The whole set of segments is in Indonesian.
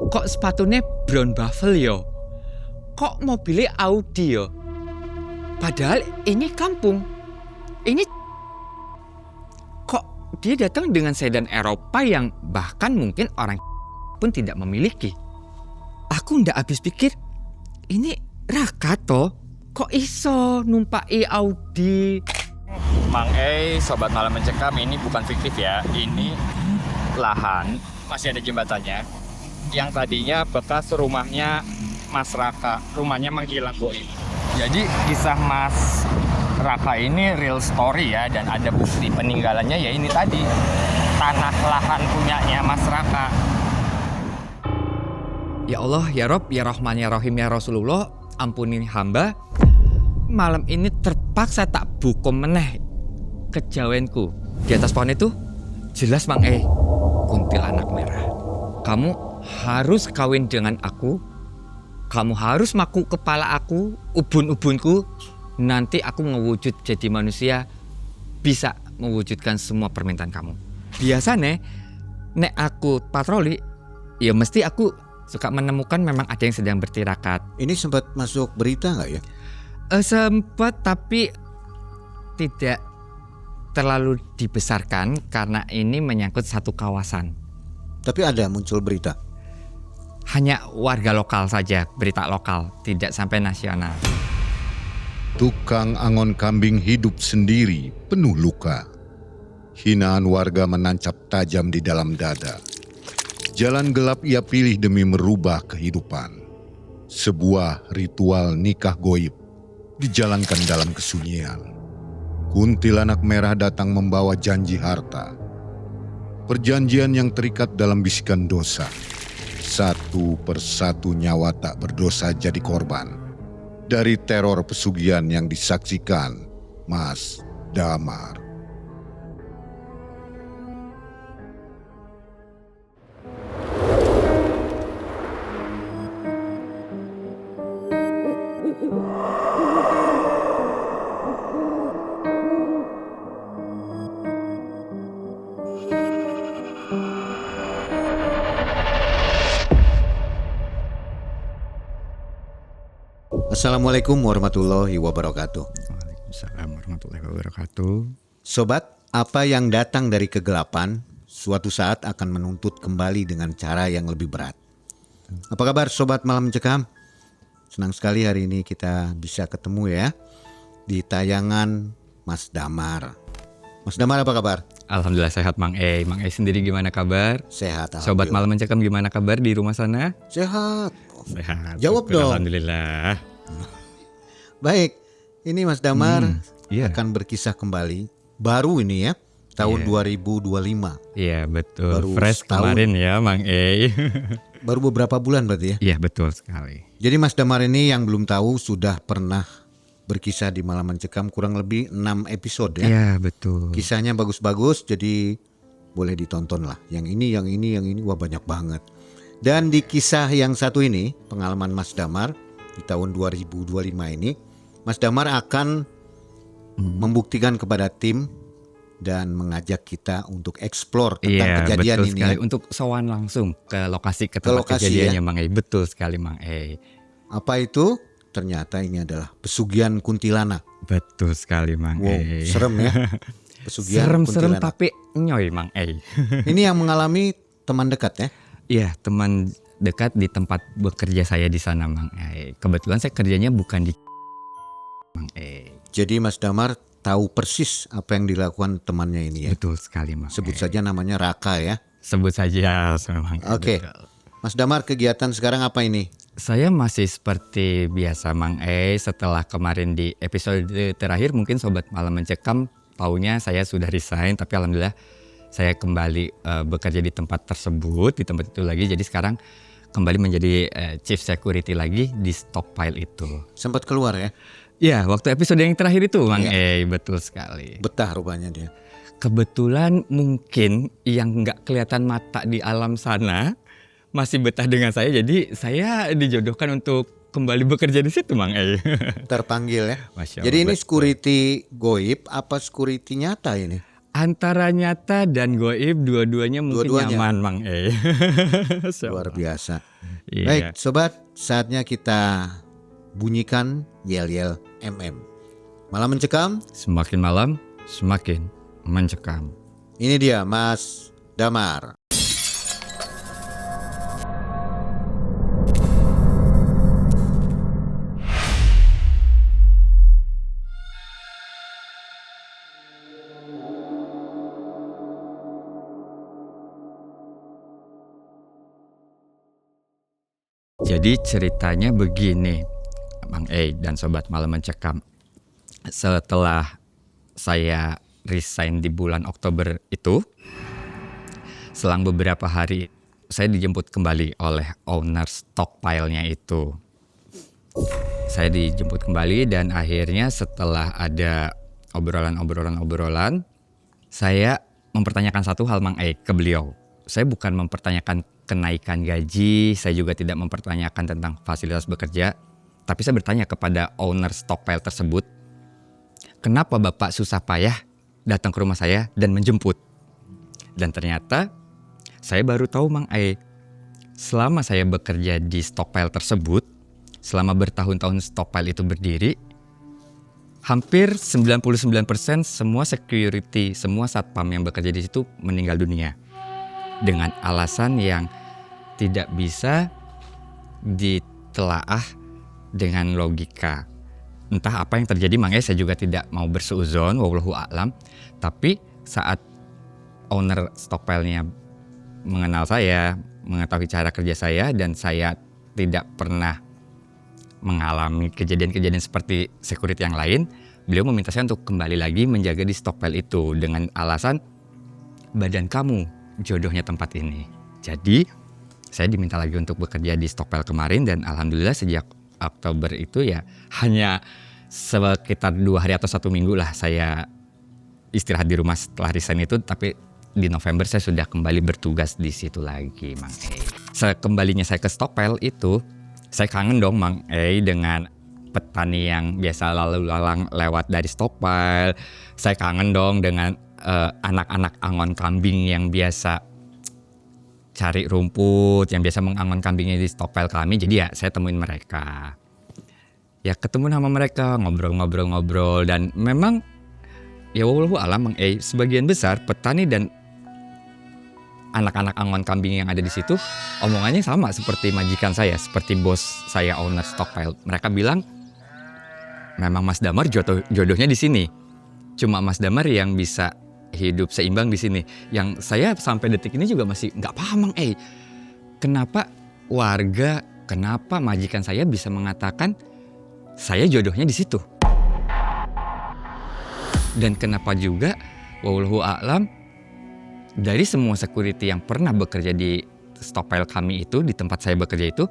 Kok sepatunya Brown Buffalo yo? Kok mobilnya Audi yo? Padahal ini kampung. Ini kok dia datang dengan sedan Eropa yang bahkan mungkin orang pun tidak memiliki. Aku ndak habis pikir, ini Raka toh? Kok iso numpai Audi? Mang Sobat Malam Mencekam, ini bukan fiktif ya. Ini lahan, masih ada jembatannya. Yang tadinya bekas rumahnya Mas Raka, rumahnya menghilang goib. Jadi kisah Mas Raka ini real story ya, dan ada bukti peninggalannya ya ini tadi, tanah lahan punyanya Mas Raka. Ya Allah, ya Rob, ya Rahman, ya Rahim, ya Rasulullah, ampuni hamba. Malam ini terpaksa tak bukom meneh kejawenku. Di atas pohon itu jelas Mang kuntilanak merah. Kamu harus kawin dengan aku. Kamu harus maku kepala aku, ubun-ubunku. Nanti aku ngewujud jadi manusia, bisa mewujudkan semua permintaan kamu. Biasanya nek aku patroli, ya mesti aku suka menemukan memang ada yang sedang bertirakat. Ini sempat masuk berita nggak ya? Sempat, tapi tidak terlalu dibesarkan karena ini menyangkut satu kawasan. Tapi ada muncul berita. Hanya warga lokal saja, berita lokal, tidak sampai nasional. Tukang angon kambing hidup sendiri, penuh luka. Hinaan warga menancap tajam di dalam dada. Jalan gelap ia pilih demi merubah kehidupan. Sebuah ritual nikah goib dijalankan dalam kesunyian. Kuntilanak merah datang membawa janji harta. Perjanjian yang terikat dalam bisikan dosa. Satu persatu nyawa tak berdosa jadi korban dari teror pesugihan yang disaksikan Mas Damar. Assalamualaikum warahmatullahi wabarakatuh. Waalaikumsalam warahmatullahi wabarakatuh. Sobat, apa yang datang dari kegelapan suatu saat akan menuntut kembali dengan cara yang lebih berat. Apa kabar Sobat Malam Mencekam? Senang sekali hari ini kita bisa ketemu ya di tayangan Mas Damar. Mas Damar, apa kabar? Alhamdulillah sehat Mang Mang sendiri gimana kabar? Sehat. Sobat Malam Mencekam gimana kabar di rumah sana? Sehat. Sehat. Jawab dong. Alhamdulillah. Baik, ini Mas Damar iya. akan berkisah kembali. Baru ini ya, tahun 2025. Iya betul, Baru fresh setahun. kemarin ya Mang Baru beberapa bulan berarti ya. Iya betul sekali. Jadi Mas Damar ini yang belum tahu sudah pernah berkisah di Malam Mencekam kurang lebih 6 episode ya. Iya betul. Kisahnya bagus-bagus, jadi boleh ditonton lah. Yang ini, wah banyak banget. Dan di kisah yang satu ini, pengalaman Mas Damar di tahun 2025 ini, Mas Damar akan membuktikan kepada tim dan mengajak kita untuk eksplor tentang kejadian betul ini. Sekali. Ya. Untuk sowan langsung ke lokasi ke tempat kejadiannya ya. Mang Betul sekali Mang Apa itu? Ternyata ini adalah pesugihan kuntilanak. Betul sekali Mang Wow, serem ya. Pesugihan Serem kuntilanak. tapi nyoy Mang Ini yang mengalami teman dekat ya? Iya, teman dekat di tempat bekerja saya di sana Mang Kebetulan saya kerjanya bukan di Mang Jadi Mas Damar tahu persis apa yang dilakukan temannya ini ya? Betul sekali Mang Sebut saja namanya Raka ya? Sebut saja Mang Oke. Mas Damar, kegiatan sekarang apa ini? Saya masih seperti biasa Mang setelah kemarin di episode terakhir mungkin Sobat Malam Mencekam taunya saya sudah resign, tapi alhamdulillah saya kembali bekerja di tempat tersebut, di tempat itu lagi. Jadi sekarang kembali menjadi chief security lagi di stockpile itu. Sempat keluar ya? Ya, waktu episode yang terakhir itu Mang betul sekali. Betah rupanya dia. Kebetulan mungkin yang nggak kelihatan mata di alam sana masih betah dengan saya, jadi saya dijodohkan untuk kembali bekerja di situ Mang Terpanggil ya? Masya Allah, Jadi ini betul. security goib apa security nyata ini? Antara nyata dan goib dua-duanya mungkin Dua-duanya. nyaman Mang Luar biasa. Baik, sobat, saatnya kita bunyikan yel-yel MM. Malam mencekam, Semakin malam, semakin mencekam. ini dia Mas Damar. Jadi ceritanya begini, Bang E dan Sobat Malam Mencekam. Setelah saya resign di bulan Oktober itu, selang beberapa hari saya dijemput kembali oleh owner stockpile-nya itu. Saya dijemput kembali dan akhirnya setelah ada obrolan, saya mempertanyakan satu hal Mang E ke beliau. Saya bukan mempertanyakan kenaikan gaji, saya juga tidak mempertanyakan tentang fasilitas bekerja, tapi saya bertanya kepada owner stockpile tersebut, kenapa Bapak susah payah datang ke rumah saya dan menjemput? Dan ternyata saya baru tahu Mang E, selama saya bekerja di stockpile tersebut, selama bertahun-tahun stockpile itu berdiri, hampir 99% semua security, semua satpam yang bekerja di situ meninggal dunia. Dengan alasan yang tidak bisa ditelaah dengan logika. Entah apa yang terjadi, makanya saya juga tidak mau bersuuzon, wallahu a'lam. Tapi saat owner stockpile-nya mengenal saya, mengetahui cara kerja saya, dan saya tidak pernah mengalami kejadian-kejadian seperti security yang lain, beliau meminta saya untuk kembali lagi menjaga di stockpile itu dengan alasan badan kamu jodohnya tempat ini. Jadi saya diminta lagi untuk bekerja di stockpile kemarin dan alhamdulillah sejak Oktober itu ya hanya sekitar 2 hari atau 1 minggu lah saya istirahat di rumah setelah resign itu, tapi di November saya sudah kembali bertugas di situ lagi Mang E. Sekembalinya saya ke stockpile itu, saya kangen dong Mang E dengan petani yang biasa lalu lalang lewat dari stockpile. Saya kangen dong dengan anak-anak angon kambing yang biasa cari rumput, yang biasa mengangon kambingnya di stockpile kami. Jadi ya saya temuin mereka. Ya ketemu sama mereka, ngobrol-ngobrol dan memang ya wallahu alam Mang E, sebagian besar petani dan anak-anak angon kambing yang ada di situ omongannya sama seperti majikan saya, seperti bos saya owner stockpile. Mereka bilang memang Mas Damar jodohnya di sini. Cuma Mas Damar yang bisa hidup seimbang di sini. Yang saya sampai detik ini juga masih nggak paham Mang E. Kenapa warga, kenapa majikan saya bisa mengatakan saya jodohnya di situ? Dan kenapa juga wallahu a'lam dari semua security yang pernah bekerja di stockpile kami itu, di tempat saya bekerja itu,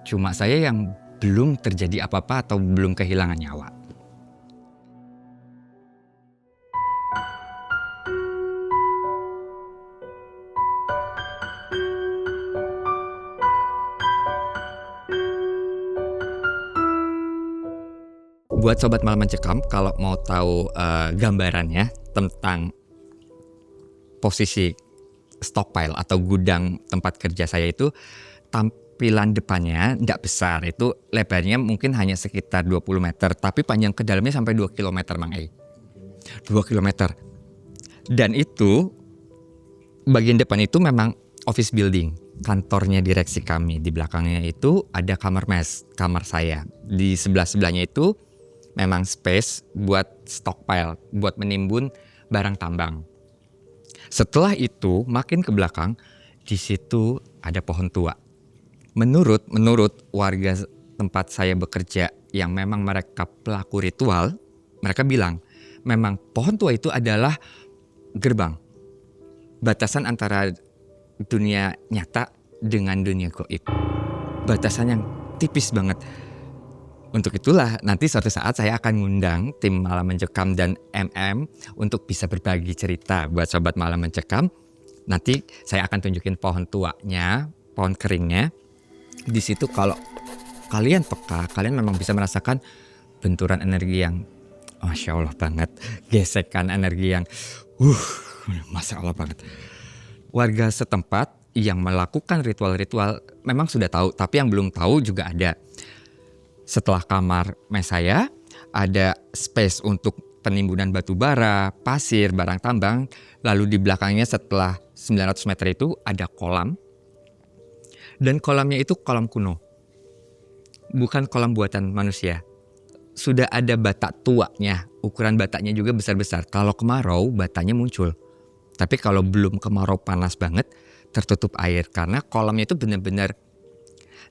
cuma saya yang belum terjadi apa-apa atau belum kehilangan nyawa. Buat Sobat Malam Mencekam, kalau mau tahu gambarannya tentang posisi stockpile atau gudang tempat kerja saya itu, tampilan depannya tidak besar, itu lebarnya mungkin hanya sekitar 20 meter, tapi panjang ke dalamnya sampai 2 km Mang E. 2 km. Dan itu bagian depan itu memang office building, kantornya direksi kami. Di belakangnya itu ada kamar mes, kamar saya. Di sebelah-sebelahnya itu memang space buat stockpile, buat menimbun barang tambang. Setelah itu makin ke belakang, di situ ada pohon tua. Menurut warga tempat saya bekerja yang memang mereka pelaku ritual, mereka bilang memang pohon tua itu adalah gerbang, batasan antara dunia nyata dengan dunia gaib. Batasan yang tipis banget. Untuk itulah nanti suatu saat saya akan ngundang tim Malam Mencekam dan MM untuk bisa berbagi cerita buat Sobat Malam Mencekam. Nanti saya akan tunjukin pohon tuanya, pohon keringnya. Di situ kalau kalian peka, kalian memang bisa merasakan benturan energi yang Masya Allah banget. Gesekan energi yang Masya Allah banget. Warga setempat yang melakukan ritual-ritual memang sudah tahu, tapi yang belum tahu juga ada. Setelah kamar mes saya, ada space untuk penimbunan batu bara, pasir, barang tambang. Lalu di belakangnya setelah 900 meter itu ada kolam. Dan kolamnya itu kolam kuno. Bukan kolam buatan manusia. Sudah ada batak tuanya, ukuran bataknya juga besar-besar. Kalau kemarau, batanya muncul. Tapi kalau belum kemarau panas banget, tertutup air. Karena kolamnya itu benar-benar,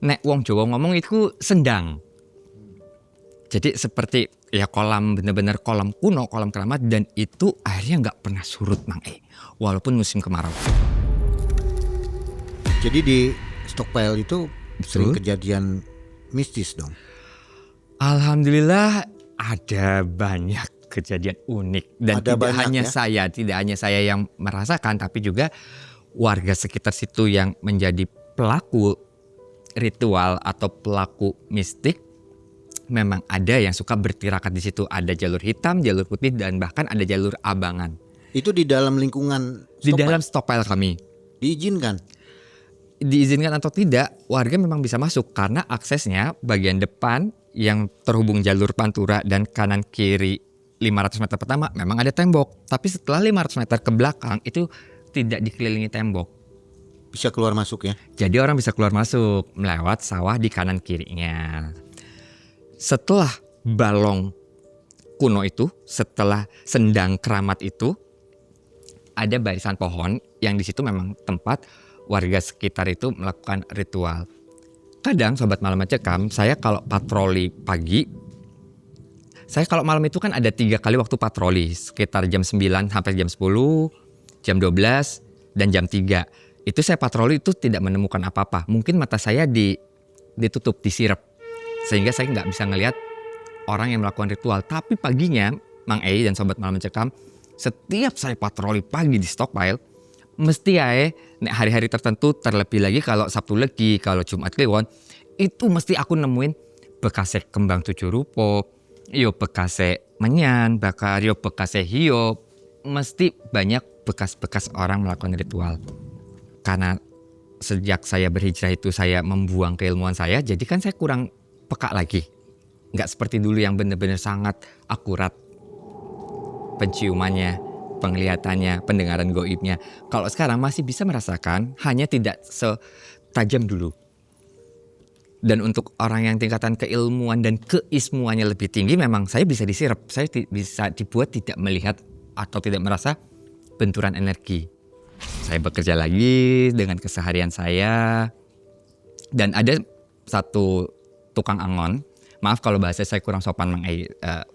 nek wong Jawa ngomong itu sendang. Jadi seperti ya kolam, benar-benar kolam kuno, kolam keramat. Dan itu airnya nggak pernah surut, Mang E. Walaupun musim kemarau. Jadi di stockpile itu sering kejadian mistis dong. Alhamdulillah ada banyak kejadian unik. Dan Ada banyak, tidak hanya saya yang merasakan, tapi juga warga sekitar situ yang menjadi pelaku ritual atau pelaku mistik. Memang ada yang suka bertirakat di situ. Ada jalur hitam, jalur putih, dan bahkan ada jalur abangan. Itu di dalam lingkungan Di stockpile? dalam stockpile kami. Diizinkan? Diizinkan atau tidak, warga memang bisa masuk karena aksesnya bagian depan yang terhubung jalur pantura dan kanan kiri 500 meter pertama memang ada tembok. Tapi setelah 500 meter ke belakang itu tidak dikelilingi tembok. Bisa keluar masuk ya? Jadi orang bisa keluar masuk melewat sawah di kanan kirinya. Setelah balong kuno itu, setelah sendang keramat itu, ada barisan pohon yang di situ memang tempat warga sekitar itu melakukan ritual. Kadang sobat malam mencekam, saya kalau patroli pagi, saya kalau malam itu kan ada 3 kali waktu patroli, sekitar jam 9 sampai jam 10, jam 12, dan jam 3. Itu saya patroli itu tidak menemukan apa-apa. Mungkin mata saya ditutup, disirep, sehingga saya nggak bisa ngelihat orang yang melakukan ritual. Tapi paginya, Mang E dan sobat malam mencekam, setiap saya patroli pagi di stockpile, mesti nek hari-hari tertentu, terlebih lagi kalau Sabtu Legi, kalau Jumat Kliwon, itu mesti aku nemuin bekase kembang 7 rupo, yo bekase menyan, bakar yo bekase hio, mesti banyak bekas-bekas orang melakukan ritual. Karena sejak saya berhijrah itu saya membuang keilmuan saya, jadi kan saya kurang peka lagi. Nggak seperti dulu yang benar-benar sangat akurat penciumannya, penglihatannya, pendengaran goibnya. Kalau sekarang masih bisa merasakan, hanya tidak setajam dulu. Dan untuk orang yang tingkatan keilmuan dan keismuannya lebih tinggi, memang saya bisa disirep. Saya bisa dibuat tidak melihat atau tidak merasa benturan energi. Saya bekerja lagi dengan keseharian saya. Dan ada satu tukang angon. Maaf kalau bahasa saya kurang sopan, Mang E,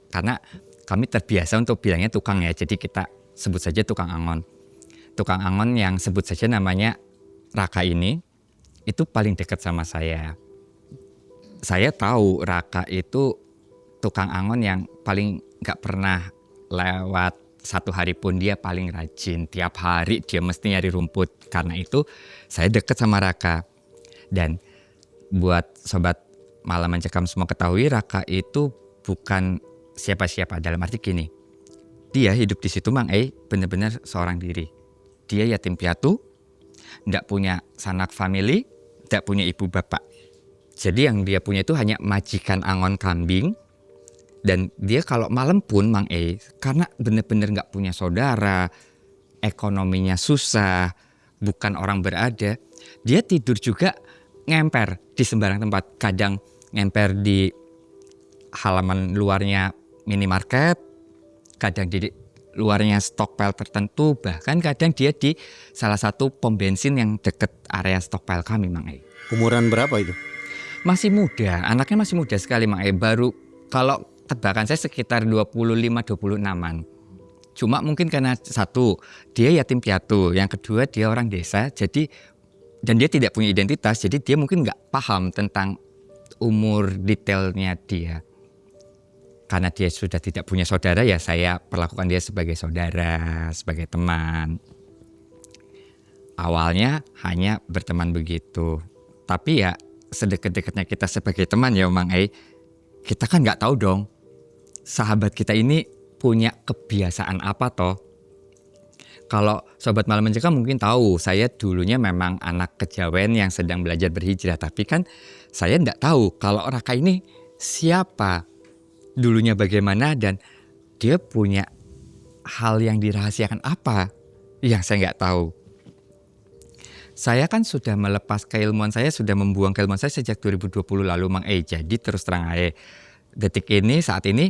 karena kami terbiasa untuk bilangnya tukang ya. Jadi kita sebut saja tukang angon. Tukang angon yang sebut saja namanya Raka ini, itu paling dekat sama saya. Saya tahu Raka itu tukang angon yang paling gak pernah lewat satu hari pun dia paling rajin. Tiap hari dia mesti nyari rumput. Karena itu saya dekat sama Raka. Dan buat sobat malam mencekam semua ketahui, Raka itu bukan siapa-siapa. Dalam arti gini, dia hidup di situ, Mang E, benar-benar seorang diri. Dia yatim piatu, nggak punya sanak family, nggak punya ibu bapak. Jadi yang dia punya itu hanya majikan angon kambing. Dan dia kalau malam pun, Mang E, karena benar-benar nggak punya saudara, ekonominya susah, bukan orang berada, dia tidur juga ngemper di sembarang tempat. Kadang ngemper di halaman luarnya minimarket, kadang di luarnya stockpile tertentu, bahkan kadang dia di salah satu pom bensin yang deket area stockpile kami, Mang E. Umuran berapa itu? Masih muda, anaknya masih muda sekali, Mang E. Baru kalau tebakan saya sekitar 25-26an. Cuma mungkin karena satu, dia yatim piatu, yang kedua dia orang desa, jadi dan dia tidak punya identitas, jadi dia mungkin nggak paham tentang umur detailnya dia. Karena dia sudah tidak punya saudara, ya saya perlakukan dia sebagai saudara, sebagai teman. Awalnya hanya berteman begitu. Tapi ya sedekat-dekatnya kita sebagai teman ya Mang E, kita kan nggak tahu dong sahabat kita ini punya kebiasaan apa toh. Kalau Sobat Malam Mencekam mungkin tahu, saya dulunya memang anak kejawen yang sedang belajar berhijrah. Tapi kan saya tidak tahu kalau Raka ini siapa, dulunya bagaimana, dan dia punya hal yang dirahasiakan apa yang saya nggak tahu. Saya kan sudah melepas keilmuan saya, sudah membuang keilmuan saya sejak 2020 lalu Mang E. Jadi terus terang aja, detik ini, saat ini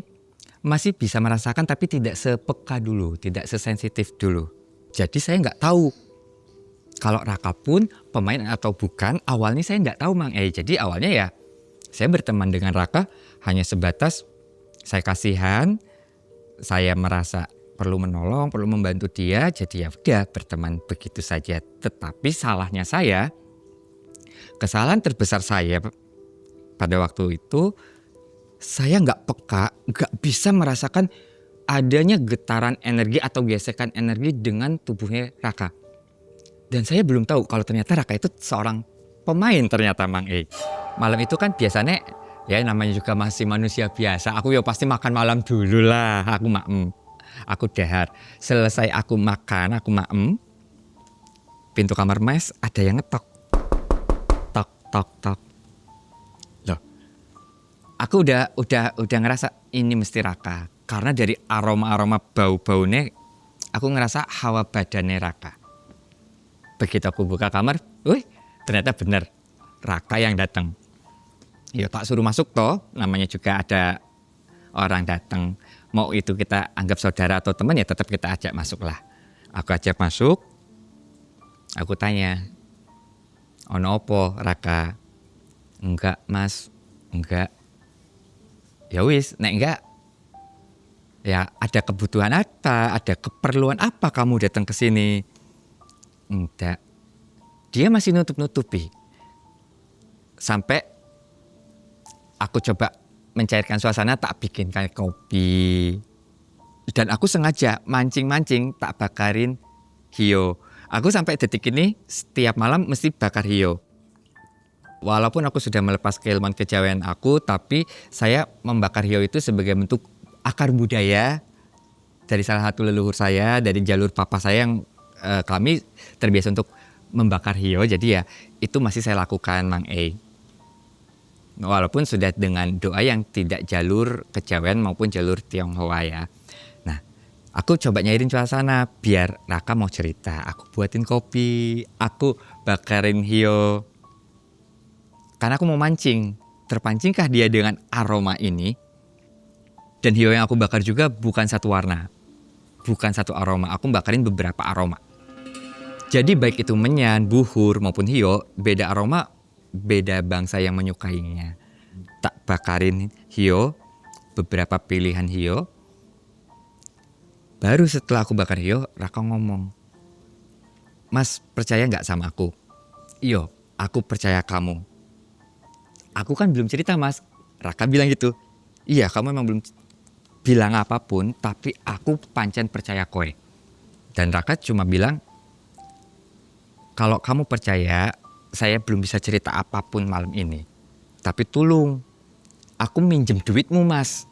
masih bisa merasakan tapi tidak sepeka dulu, tidak sesensitif dulu. Jadi saya nggak tahu kalau Raka pun pemain atau bukan. Awalnya saya nggak tahu Mang E. Jadi awalnya ya saya berteman dengan Raka hanya sebatas saya kasihan, saya merasa perlu menolong, perlu membantu dia. Jadi ya udah berteman begitu saja. Tetapi salahnya saya, kesalahan terbesar saya pada waktu itu, saya nggak peka, nggak bisa merasakan adanya getaran energi atau gesekan energi dengan tubuhnya Raka. Dan saya belum tahu kalau ternyata Raka itu seorang pemain ternyata Mang E. Malam itu kan biasanya ya namanya juga masih manusia biasa. Aku ya pasti makan malam dulu lah. Aku maem, aku dahar. Selesai aku makan, aku maem. Pintu kamar mes ada yang ngetok. Tok tok tok. Loh. Aku udah ngerasa ini mesti Raka. Karena dari aroma-aroma bau-baunya, aku ngerasa hawa badannya Raka. Begitu aku buka kamar, wih, ternyata bener Raka yang datang. Ya tak suruh masuk toh, namanya juga ada orang datang. Mau itu kita anggap saudara atau teman ya tetap kita ajak masuk lah. Aku ajak masuk, aku tanya, ono opo Raka? Enggak mas, enggak. Ya wis, nek enggak, ya ada kebutuhan apa, ada keperluan apa kamu datang ke sini? Enggak. Dia masih nutup-nutupi. Sampai aku coba mencairkan suasana, tak bikinkan kopi. Dan aku sengaja mancing-mancing tak bakarin hio. Aku sampai detik ini setiap malam mesti bakar hio. Walaupun aku sudah melepas keilmuan kejawen aku, tapi saya membakar hio itu sebagai bentuk akar budaya dari salah satu leluhur saya, dari jalur papa saya yang kami terbiasa untuk membakar hio. Jadi ya itu masih saya lakukan Mang E. Walaupun sudah dengan doa yang tidak jalur kejawen maupun jalur Tionghoa ya. Nah, aku coba nyairin suasana biar Raka mau cerita. Aku buatin kopi, aku bakarin hio. Karena aku mau mancing. Terpancingkah dia dengan aroma ini? Dan hio yang aku bakar juga bukan satu warna, bukan satu aroma. Aku bakarin beberapa aroma. Jadi baik itu menyan, buhur maupun hio, beda aroma, beda bangsa yang menyukainya. Tak bakarin hio, beberapa pilihan hio. Baru setelah aku bakar hio, Raka ngomong, Mas percaya gak sama aku? Iyo, aku percaya kamu. Aku kan belum cerita mas. Raka bilang gitu. Iya kamu memang belum bilang apapun, tapi aku pancen percaya kowe. Dan Raka cuma bilang, kalau kamu percaya, saya belum bisa cerita apapun malam ini. Tapi tolong, aku minjem duitmu mas.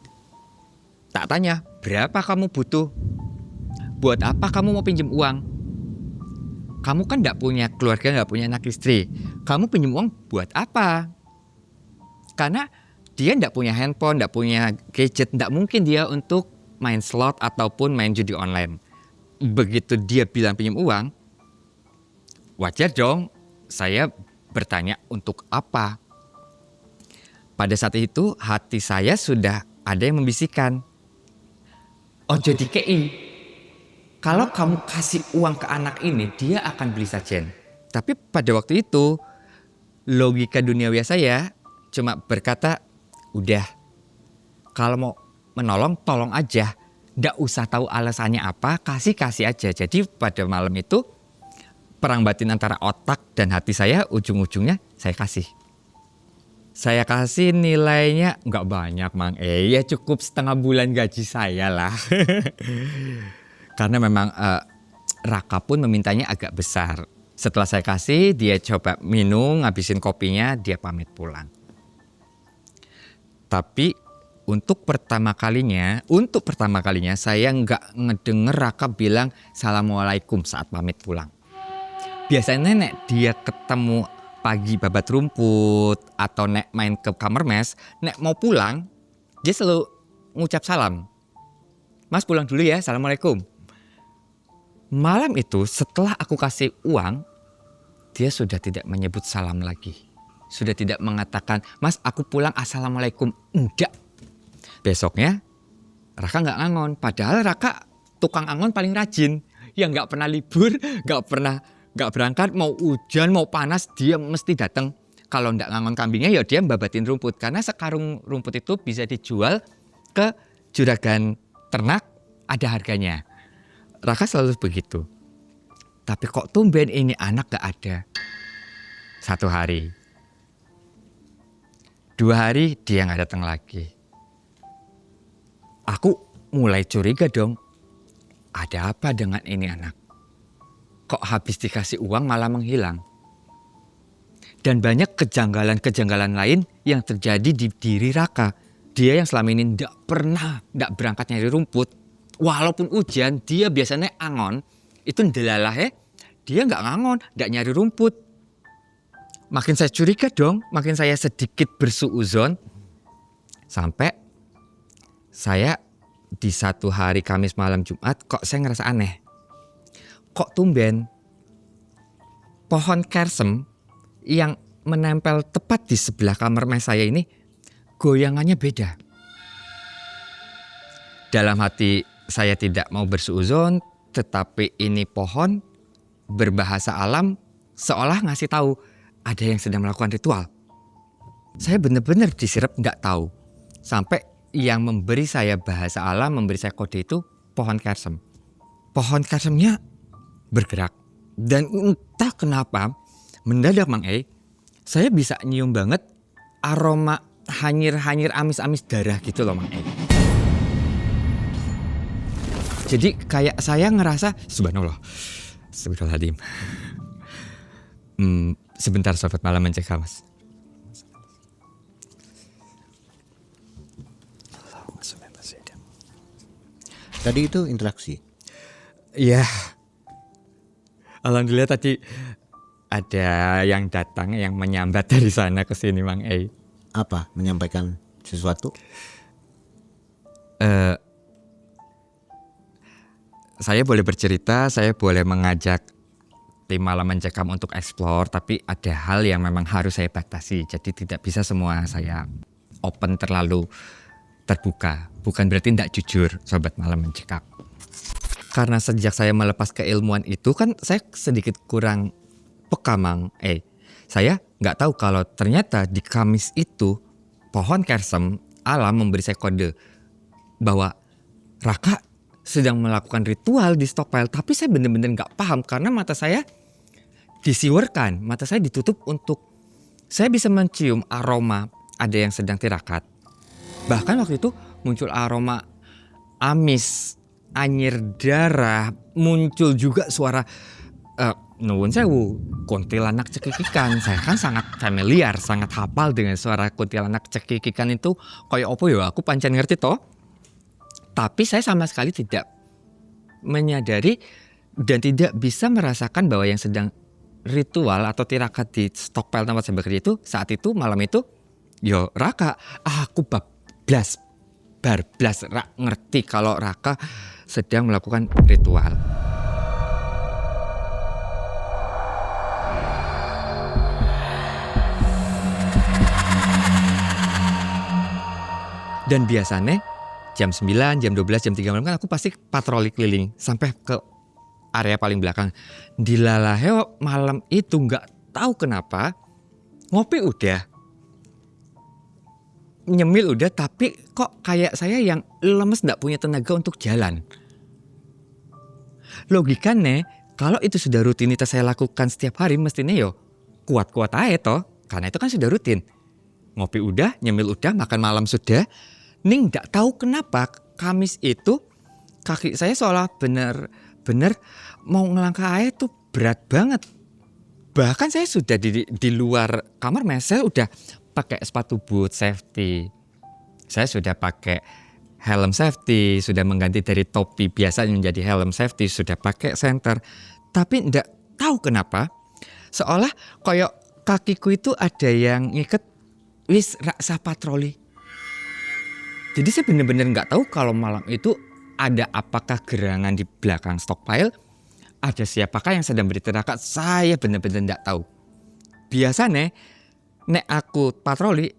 Tak tanya, berapa kamu butuh? Buat apa kamu mau pinjem uang? Kamu kan gak punya keluarga, gak punya anak istri. Kamu pinjem uang buat apa? Karena dia tidak punya handphone, tidak punya gadget, tidak mungkin dia untuk main slot ataupun main judi online. Begitu dia bilang pinjam uang, wajar dong saya bertanya untuk apa. Pada saat itu hati saya sudah ada yang membisikkan, ojo dikei, kalau kamu kasih uang ke anak ini dia akan beli sajen. Tapi pada waktu itu logika duniawi saya cuma berkata, udah, kalau mau menolong tolong aja, nggak usah tahu alasannya apa, kasih aja. Jadi pada malam itu perang batin antara otak dan hati saya, ujung-ujungnya saya kasih. Saya kasih nilainya nggak banyak Mang E, ya cukup setengah bulan gaji saya lah. Karena memang Raka pun memintanya agak besar. Setelah saya kasih, dia coba minum, ngabisin kopinya, dia pamit pulang. Tapi untuk pertama kalinya saya nggak ngedenger Raka bilang Assalamualaikum saat pamit pulang. Biasanya nek dia ketemu pagi babat rumput atau nek main ke kamar mes, nek mau pulang dia selalu ngucap salam. Mas pulang dulu ya, Assalamualaikum. Malam itu setelah aku kasih uang, dia sudah tidak menyebut salam lagi. Sudah tidak mengatakan, Mas aku pulang Assalamualaikum. Enggak. Besoknya Raka nggak ngangon. Padahal Raka tukang angon paling rajin. Yang nggak pernah libur, nggak berangkat, mau hujan, mau panas, dia mesti datang. Kalau nggak ngangon kambingnya ya dia babatin rumput. Karena sekarung rumput itu bisa dijual ke juragan ternak, ada harganya. Raka selalu begitu. Tapi kok tumben ini anak gak ada. 1 hari. 2 hari dia gak datang lagi. Aku mulai curiga dong. Ada apa dengan ini anak? Kok habis dikasih uang malah menghilang? Dan banyak kejanggalan-kejanggalan lain yang terjadi di diri Raka. Dia yang selama ini gak berangkat nyari rumput. Walaupun hujan, dia biasanya angon. Itu ndelalah ya. Dia nggak ngangon, nggak nyari rumput. Makin saya curiga dong, makin saya sedikit bersuuzon. Sampai saya di 1 hari Kamis malam Jumat kok saya ngerasa aneh. Kok tumben pohon kersem yang menempel tepat di sebelah kamar mes saya ini goyangannya beda. Dalam hati saya tidak mau bersuuzon, tetapi ini pohon berbahasa alam seolah ngasih tahu ada yang sedang melakukan ritual. Saya benar-benar disirep nggak tahu. Sampai yang memberi saya bahasa alam, memberi saya kode itu pohon kersem. Pohon kersemnya bergerak. Dan entah kenapa mendadak Mang E, saya bisa nyium banget aroma hanyir-hanyir amis-amis darah gitu loh Mang E. Jadi kayak saya ngerasa subhanallah. Astagfirullahaladzim. Sebentar sobat malam mencegah Mas. Tadi itu interaksi. Iya. Alhamdulillah tadi ada yang datang yang menyambat dari sana ke sini Mang E. Apa? Menyampaikan sesuatu? Saya boleh bercerita, saya boleh mengajak tim malam mencekam untuk explore, tapi ada hal yang memang harus saya batasi. Jadi tidak bisa semua saya open terlalu terbuka. Bukan berarti tidak jujur, sobat malam mencekam. Karena sejak saya melepas keilmuan itu kan saya sedikit kurang peka Mang E. Saya nggak tahu kalau ternyata di Kamis itu pohon kersem alam memberi saya kode bahwa Raka sedang melakukan ritual di stockpile, tapi saya benar-benar nggak paham karena mata saya disiwerkan, mata saya ditutup untuk saya bisa mencium aroma ada yang sedang tirakat. Bahkan waktu itu muncul aroma amis, anyir darah, muncul juga suara nuwun sewu, kuntilanak cekikikan. Saya kan sangat familiar, sangat hafal dengan suara kuntilanak cekikikan itu kayak opo ya, aku pancen ngerti toh. Tapi saya sama sekali tidak menyadari dan tidak bisa merasakan bahwa yang sedang ritual atau tirakat di stockpile tempat saya bekerja itu saat itu malam itu yo Raka. Aku barblas ngerti kalau Raka sedang melakukan ritual. Dan biasanya jam 9, jam 12, jam 3 malam kan aku pasti patroli keliling sampai ke area paling belakang. Dilalahnya malam itu gak tahu kenapa ngopi udah, nyemil udah, tapi kok kayak saya yang lemes gak punya tenaga untuk jalan. Logikanya kalau itu sudah rutinitas saya lakukan setiap hari mestinya yo kuat-kuat aja toh. Karena itu kan sudah rutin. Ngopi udah, nyemil udah, makan malam sudah. Ning gak tahu kenapa Kamis itu kaki saya seolah bener-bener mau ngelangkah aja tuh berat banget. Bahkan saya sudah di luar kamar mes, saya udah pakai sepatu boot safety. Saya sudah pakai helm safety, sudah mengganti dari topi biasa menjadi helm safety, sudah pakai senter. Tapi enggak tahu kenapa, seolah koyok kakiku itu ada yang ngiket wis raksa patroli. Jadi saya benar-benar nggak tahu kalau malam itu ada apakah gerangan di belakang stockpile, ada siapakah yang sedang bertirakat, saya benar-benar nggak tahu. Biasanya nek aku patroli,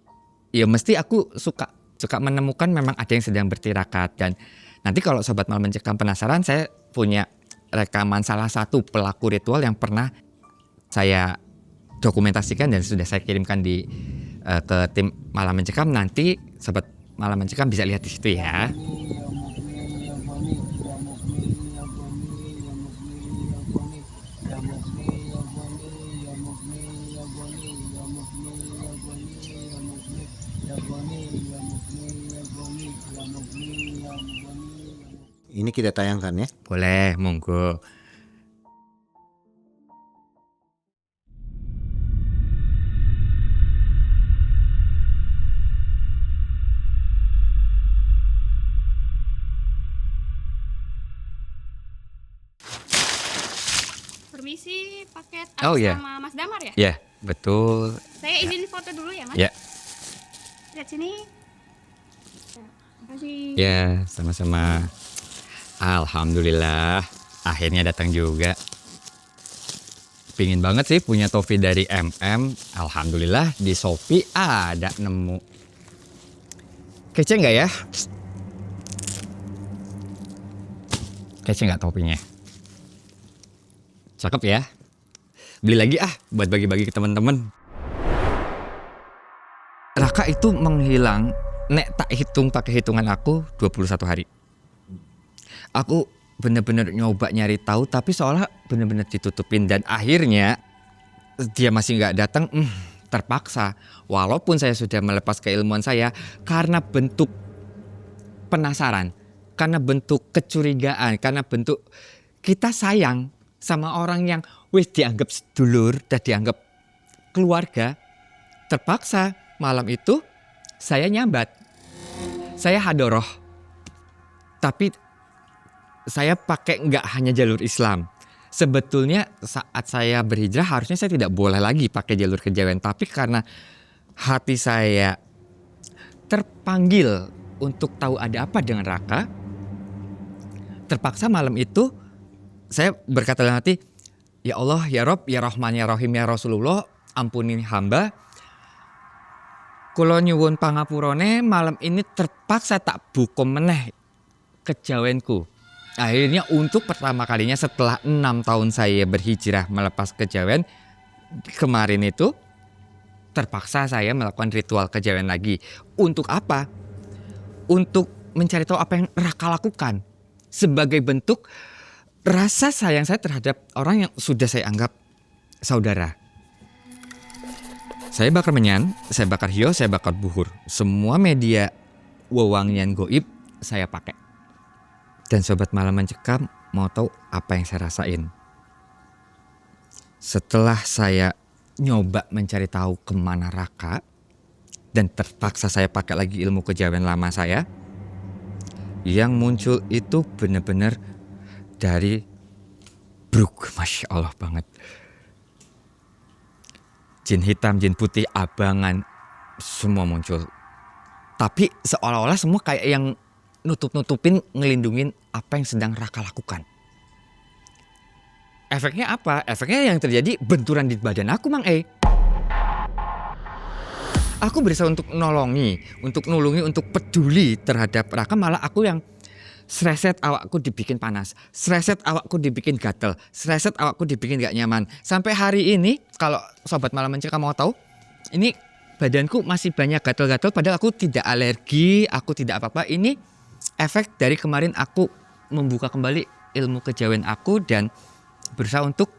ya mesti aku suka menemukan memang ada yang sedang bertirakat. Dan nanti kalau Sobat Malam Mencekam penasaran, saya punya rekaman salah satu pelaku ritual yang pernah saya dokumentasikan dan sudah saya kirimkan ke tim Malam Mencekam. Nanti Sobat Malam Mencekam bisa lihat di situ ya. Ini kita tayangkan ya. Boleh, monggo. Permisi, paket Oh, atas iya. nama Mas Damar ya? Ya, betul. Saya izin foto dulu ya, Mas. Ya. Lihat sini. Terima kasih. Ya, sama-sama. Alhamdulillah, akhirnya datang juga. Pingin banget sih punya topi dari MM. Alhamdulillah di Shopee ada nemu. Kece nggak ya? Kece nggak topinya? Cakep ya? Beli lagi buat bagi-bagi ke teman-teman. Raka itu menghilang, nek tak hitung pakai hitungan aku 21 hari. Aku bener-bener nyoba nyari tahu tapi seolah bener-bener ditutupin dan akhirnya dia masih nggak datang. Terpaksa, walaupun saya sudah melepas keilmuan saya karena bentuk penasaran, karena bentuk kecurigaan, karena bentuk kita sayang sama orang yang wis dianggap sedulur dan dianggap keluarga. Terpaksa malam itu saya nyambat, saya hadoroh, tapi saya pakai nggak hanya jalur Islam. Sebetulnya saat saya berhijrah harusnya saya tidak boleh lagi pakai jalur kejawen. Tapi karena hati saya terpanggil untuk tahu ada apa dengan Raka, terpaksa malam itu saya berkata dalam hati, ya Allah, ya Rob, ya Rahman, ya Rahim, ya Rasulullah, ampuni hamba. Kula nyuwun pangapurane, malam ini terpaksa tak bukom meneh kejawenku. Akhirnya untuk pertama kalinya setelah 6 tahun saya berhijrah melepas kejawen, kemarin itu terpaksa saya melakukan ritual kejawen lagi. Untuk apa? Untuk mencari tahu apa yang Raka lakukan. Sebagai bentuk rasa sayang saya terhadap orang yang sudah saya anggap saudara. Saya bakar menyan, saya bakar hio, saya bakar buhur. Semua media wewangian goib saya pakai. Dan Sobat Malam Mencekam mau tahu apa yang saya rasain. Setelah saya nyoba mencari tahu kemana Raka, dan terpaksa saya pakai lagi ilmu kejawen lama saya, yang muncul itu benar-benar dari bruk, Masya Allah banget. Jin hitam, jin putih, abangan, semua muncul. Tapi seolah-olah semua kayak yang nutup-nutupin, ngelindungin apa yang sedang Raka lakukan. Efeknya apa? Efeknya yang terjadi benturan di badan aku, Mang E. Aku berusaha untuk nulungi, untuk peduli terhadap Raka, malah aku yang sreset awakku dibikin panas, sreset awakku dibikin gatel, sreset awakku dibikin gak nyaman. Sampai hari ini, kalau Sobat Malam Mencekam mau tahu, ini badanku masih banyak gatel-gatel, padahal aku tidak alergi, aku tidak apa-apa. Ini efek dari kemarin aku membuka kembali ilmu kejawen aku dan berusaha untuk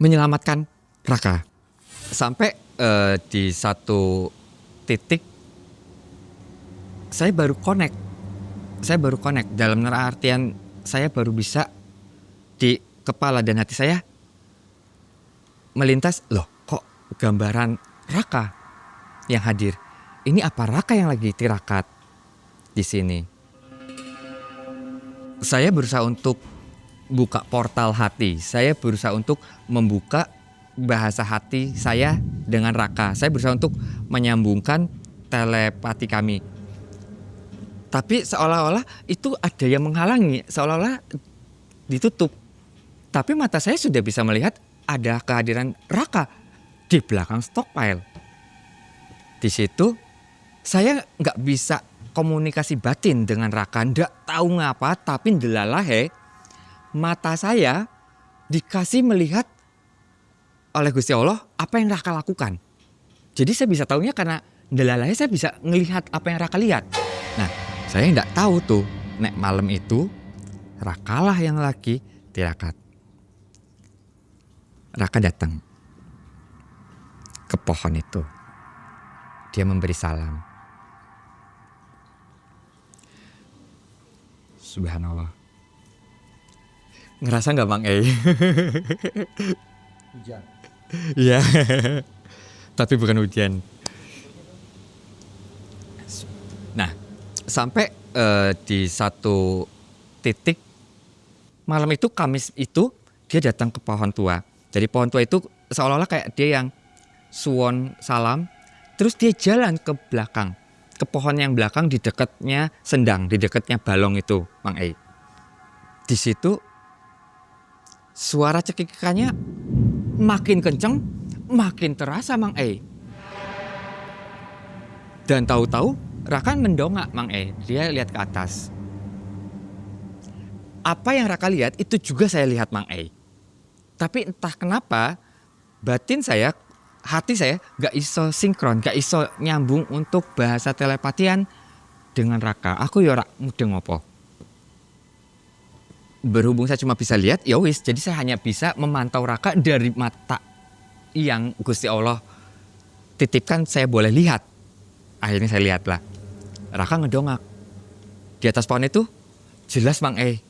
menyelamatkan Raka. Sampai di satu titik saya baru connect dalam artian saya baru bisa di kepala dan hati saya melintas, loh kok gambaran Raka yang hadir. ini apa Raka yang lagi tirakat di sini? Saya berusaha untuk buka portal hati. Saya berusaha untuk membuka bahasa hati saya dengan Raka. Saya berusaha untuk menyambungkan telepati kami. Tapi seolah-olah itu ada yang menghalangi, seolah-olah ditutup. Tapi mata saya sudah bisa melihat ada kehadiran Raka di belakang stockpile. Di situ saya nggak bisa komunikasi batin dengan Raka, nggak tahu ngapa, tapi ndelalahe mata saya dikasih melihat oleh Gusti Allah apa yang Raka lakukan. Jadi saya bisa tahunya karena ndelalahe saya bisa ngelihat apa yang Raka lihat. Nah, saya nggak tahu tuh, nek malam itu Rakalah yang lagi tirakat. Raka datang ke pohon itu. Dia memberi salam. Subhanallah. Ngerasa nggak Bang E? Hujan. Iya. Tapi bukan hujan. Nah, sampai di satu titik malam itu, Kamis itu, dia datang ke pohon tua. Jadi pohon tua itu seolah-olah kayak dia yang suwon salam. Terus dia jalan ke belakang, ke pohon yang belakang di dekatnya sendang, di dekatnya balong itu, Mang E. Di situ suara cekikikannya makin kenceng, makin terasa, Mang E. Dan tahu-tahu Raka mendongak, Mang E. Dia lihat ke atas. Apa yang Raka lihat itu juga saya lihat, Mang E. Tapi entah kenapa batin saya, hati saya gak iso sinkron, gak iso nyambung untuk bahasa telepatian dengan Raka. Aku ya ora mudeng ngopo. Berhubung saya cuma bisa lihat, ya wis, jadi saya hanya bisa memantau Raka dari mata yang Gusti Allah titipkan saya boleh lihat. Akhirnya saya lihatlah. Raka ngedongak. Di atas pohon itu jelas, Mang E.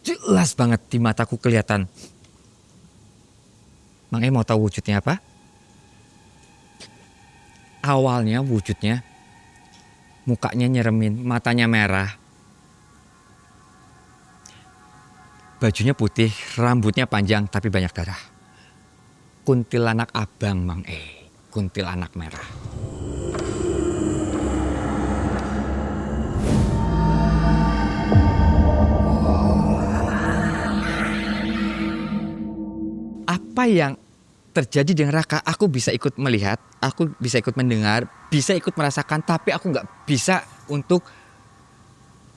Jelas banget di mataku kelihatan. Mang E mau tahu wujudnya apa? Awalnya wujudnya mukanya nyeremin, matanya merah. Bajunya putih, rambutnya panjang tapi banyak darah. Kuntilanak abang, Mang E. Kuntilanak merah. Apa yang terjadi dengan Raka, aku bisa ikut melihat, aku bisa ikut mendengar, bisa ikut merasakan, tapi aku nggak bisa untuk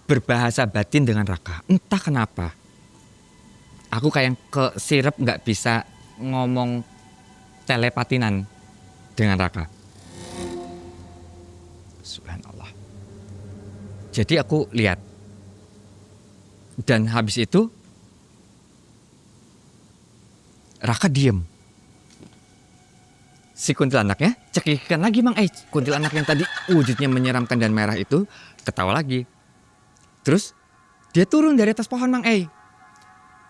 berbahasa batin dengan Raka. Entah kenapa. Aku kayak kesirep, nggak bisa ngomong telepatinan dengan Raka. Subhanallah. Jadi aku lihat. Dan habis itu Raka diem. Si kuntilanaknya cekikikan lagi, Mang E. Kuntilanak yang tadi wujudnya menyeramkan dan merah itu ketawa lagi. Terus dia turun dari atas pohon, Mang E.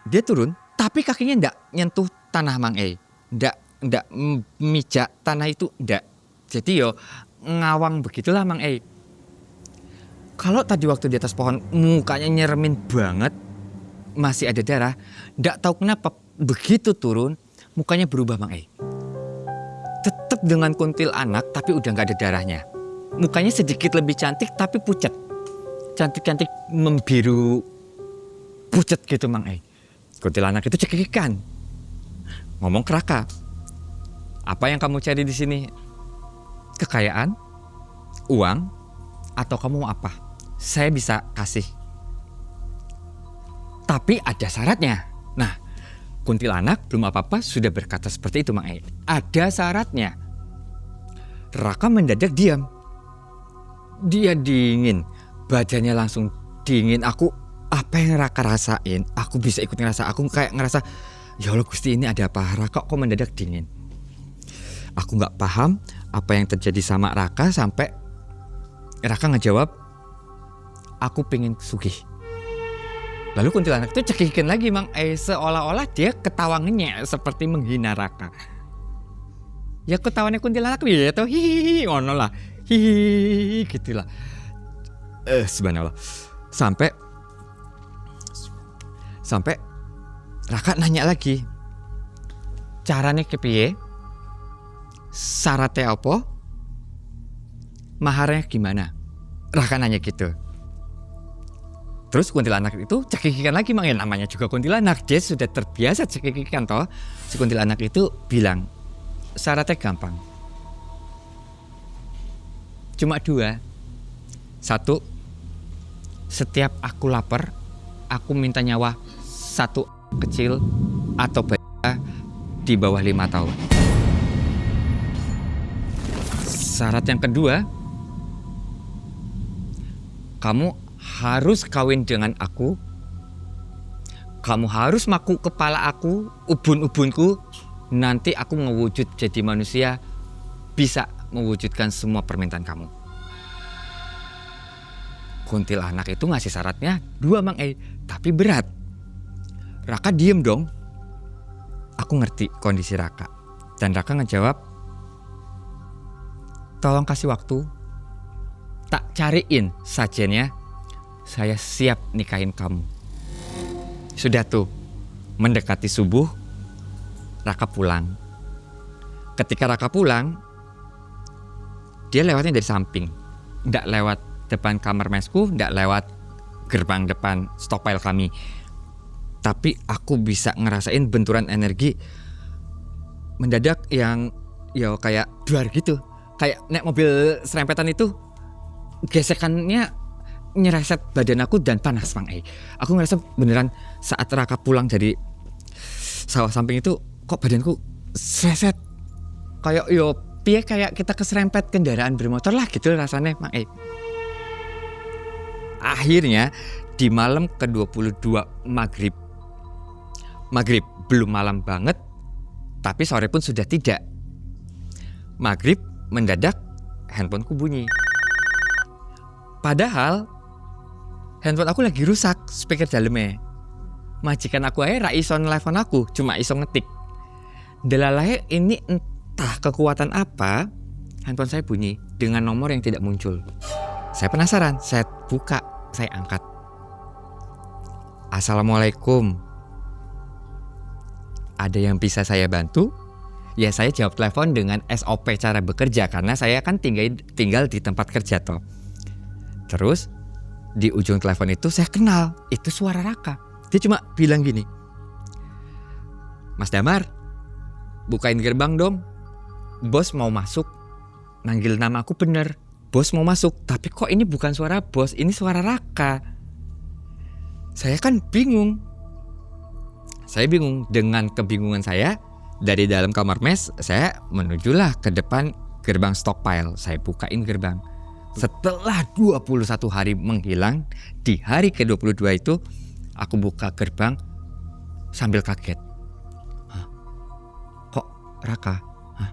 Dia turun tapi kakinya ndak nyentuh tanah, Mang E. Ndak mijak tanah itu, ndak. Jadi yo ngawang begitulah, Mang E. Kalau tadi waktu di atas pohon mukanya nyeremin banget, masih ada darah, ndak tahu kenapa begitu turun mukanya berubah, Mang E. Tetap dengan kuntilanak tapi udah gak ada darahnya. Mukanya sedikit lebih cantik tapi pucat. Cantik-cantik membiru pucat gitu, Mang E. Kuntilanak itu cekikikan. Ngomong ke Raka. Apa yang kamu cari di sini? Kekayaan? Uang? Atau kamu mau apa? Saya bisa kasih. Tapi ada syaratnya. Nah, kuntilanak belum apa-apa sudah berkata seperti itu, Mang E. Ada syaratnya. Raka mendadak diam. Dia dingin. Badannya langsung dingin. Apa yang Raka rasain, aku bisa ikut ngerasa. Aku kayak ngerasa, ya Allah Gusti, ini ada apa? Raka kok mendadak dingin? Aku gak paham apa yang terjadi sama Raka sampai Raka ngejawab, aku pengen sugih. Lalu kuntilanak itu cekikin lagi, Mang E. Seolah-olah dia ketawa ngenyek seperti menghina Raka. Ya ketawanya kuntilanak ya tuh, hihihi, ngono lah. hihihi gitulah. Subhanallah. Sampai Raka nanya lagi, carane kepiye, syaratnya apa, maharnya gimana. Raka nanya gitu. Terus kuntilanak itu cekikikan lagi, Mang. Ya namanya juga kuntilanak, dia sudah terbiasa cekikikan toh. Si kuntilanak itu bilang, syaratnya gampang, cuma 2. 1, setiap aku lapar, aku minta nyawa 1 kecil atau balita di bawah 5 tahun. Syarat yang kedua, kamu harus kawin dengan aku. Kamu harus maku kepala aku, ubun-ubunku. Nanti aku mewujud jadi manusia, bisa mewujudkan semua permintaan kamu. Kuntilanak itu ngasih syaratnya 2, Mang tapi berat. Raka diem dong. Aku ngerti kondisi Raka. Dan Raka ngejawab, tolong kasih waktu, tak cariin sajennya, saya siap nikahin kamu. Sudah tuh, mendekati subuh, Raka pulang. Ketika Raka pulang, dia lewatnya dari samping, nggak lewat depan kamar mesku, nggak lewat gerbang depan stockpile kami. Tapi aku bisa ngerasain benturan energi mendadak yang ya kayak duar gitu. Kayak naik mobil serempetan itu, gesekannya nyereset badan aku dan panas, Mang. Aku ngerasa beneran saat Raka pulang dari sawah samping itu, kok badanku sereset. Kayak yo piye, kayak kita keserempet kendaraan bermotor lah gitu rasanya, Mang. Akhirnya di malam ke-22 Maghrib belum malam banget, tapi sore pun sudah tidak. Maghrib mendadak handphoneku bunyi. Padahal handphone aku lagi rusak speaker dalamnya. Majikan aku aja ra iso nelfon aku, cuma iso ngetik. Delalahe ini entah kekuatan apa, handphone saya bunyi dengan nomor yang tidak muncul. Saya penasaran, saya buka, saya angkat. Assalamualaikum. Ada yang bisa saya bantu? Ya saya jawab telepon dengan SOP cara bekerja karena saya kan tinggal di tempat kerja toh. Terus di ujung telepon itu saya kenal, itu suara Raka. Dia cuma bilang gini, Mas Damar, bukain gerbang dong. Bos mau masuk. Nanggil nama aku bener. Bos mau masuk, tapi kok ini bukan suara bos, ini suara Raka. Saya kan bingung. Saya bingung. Dengan kebingungan saya, dari dalam kamar mes, saya menujulah ke depan gerbang stockpile. Saya bukain gerbang. Setelah 21 hari menghilang, di hari ke-22 itu, aku buka gerbang sambil kaget. Hah? Kok Raka? Hah?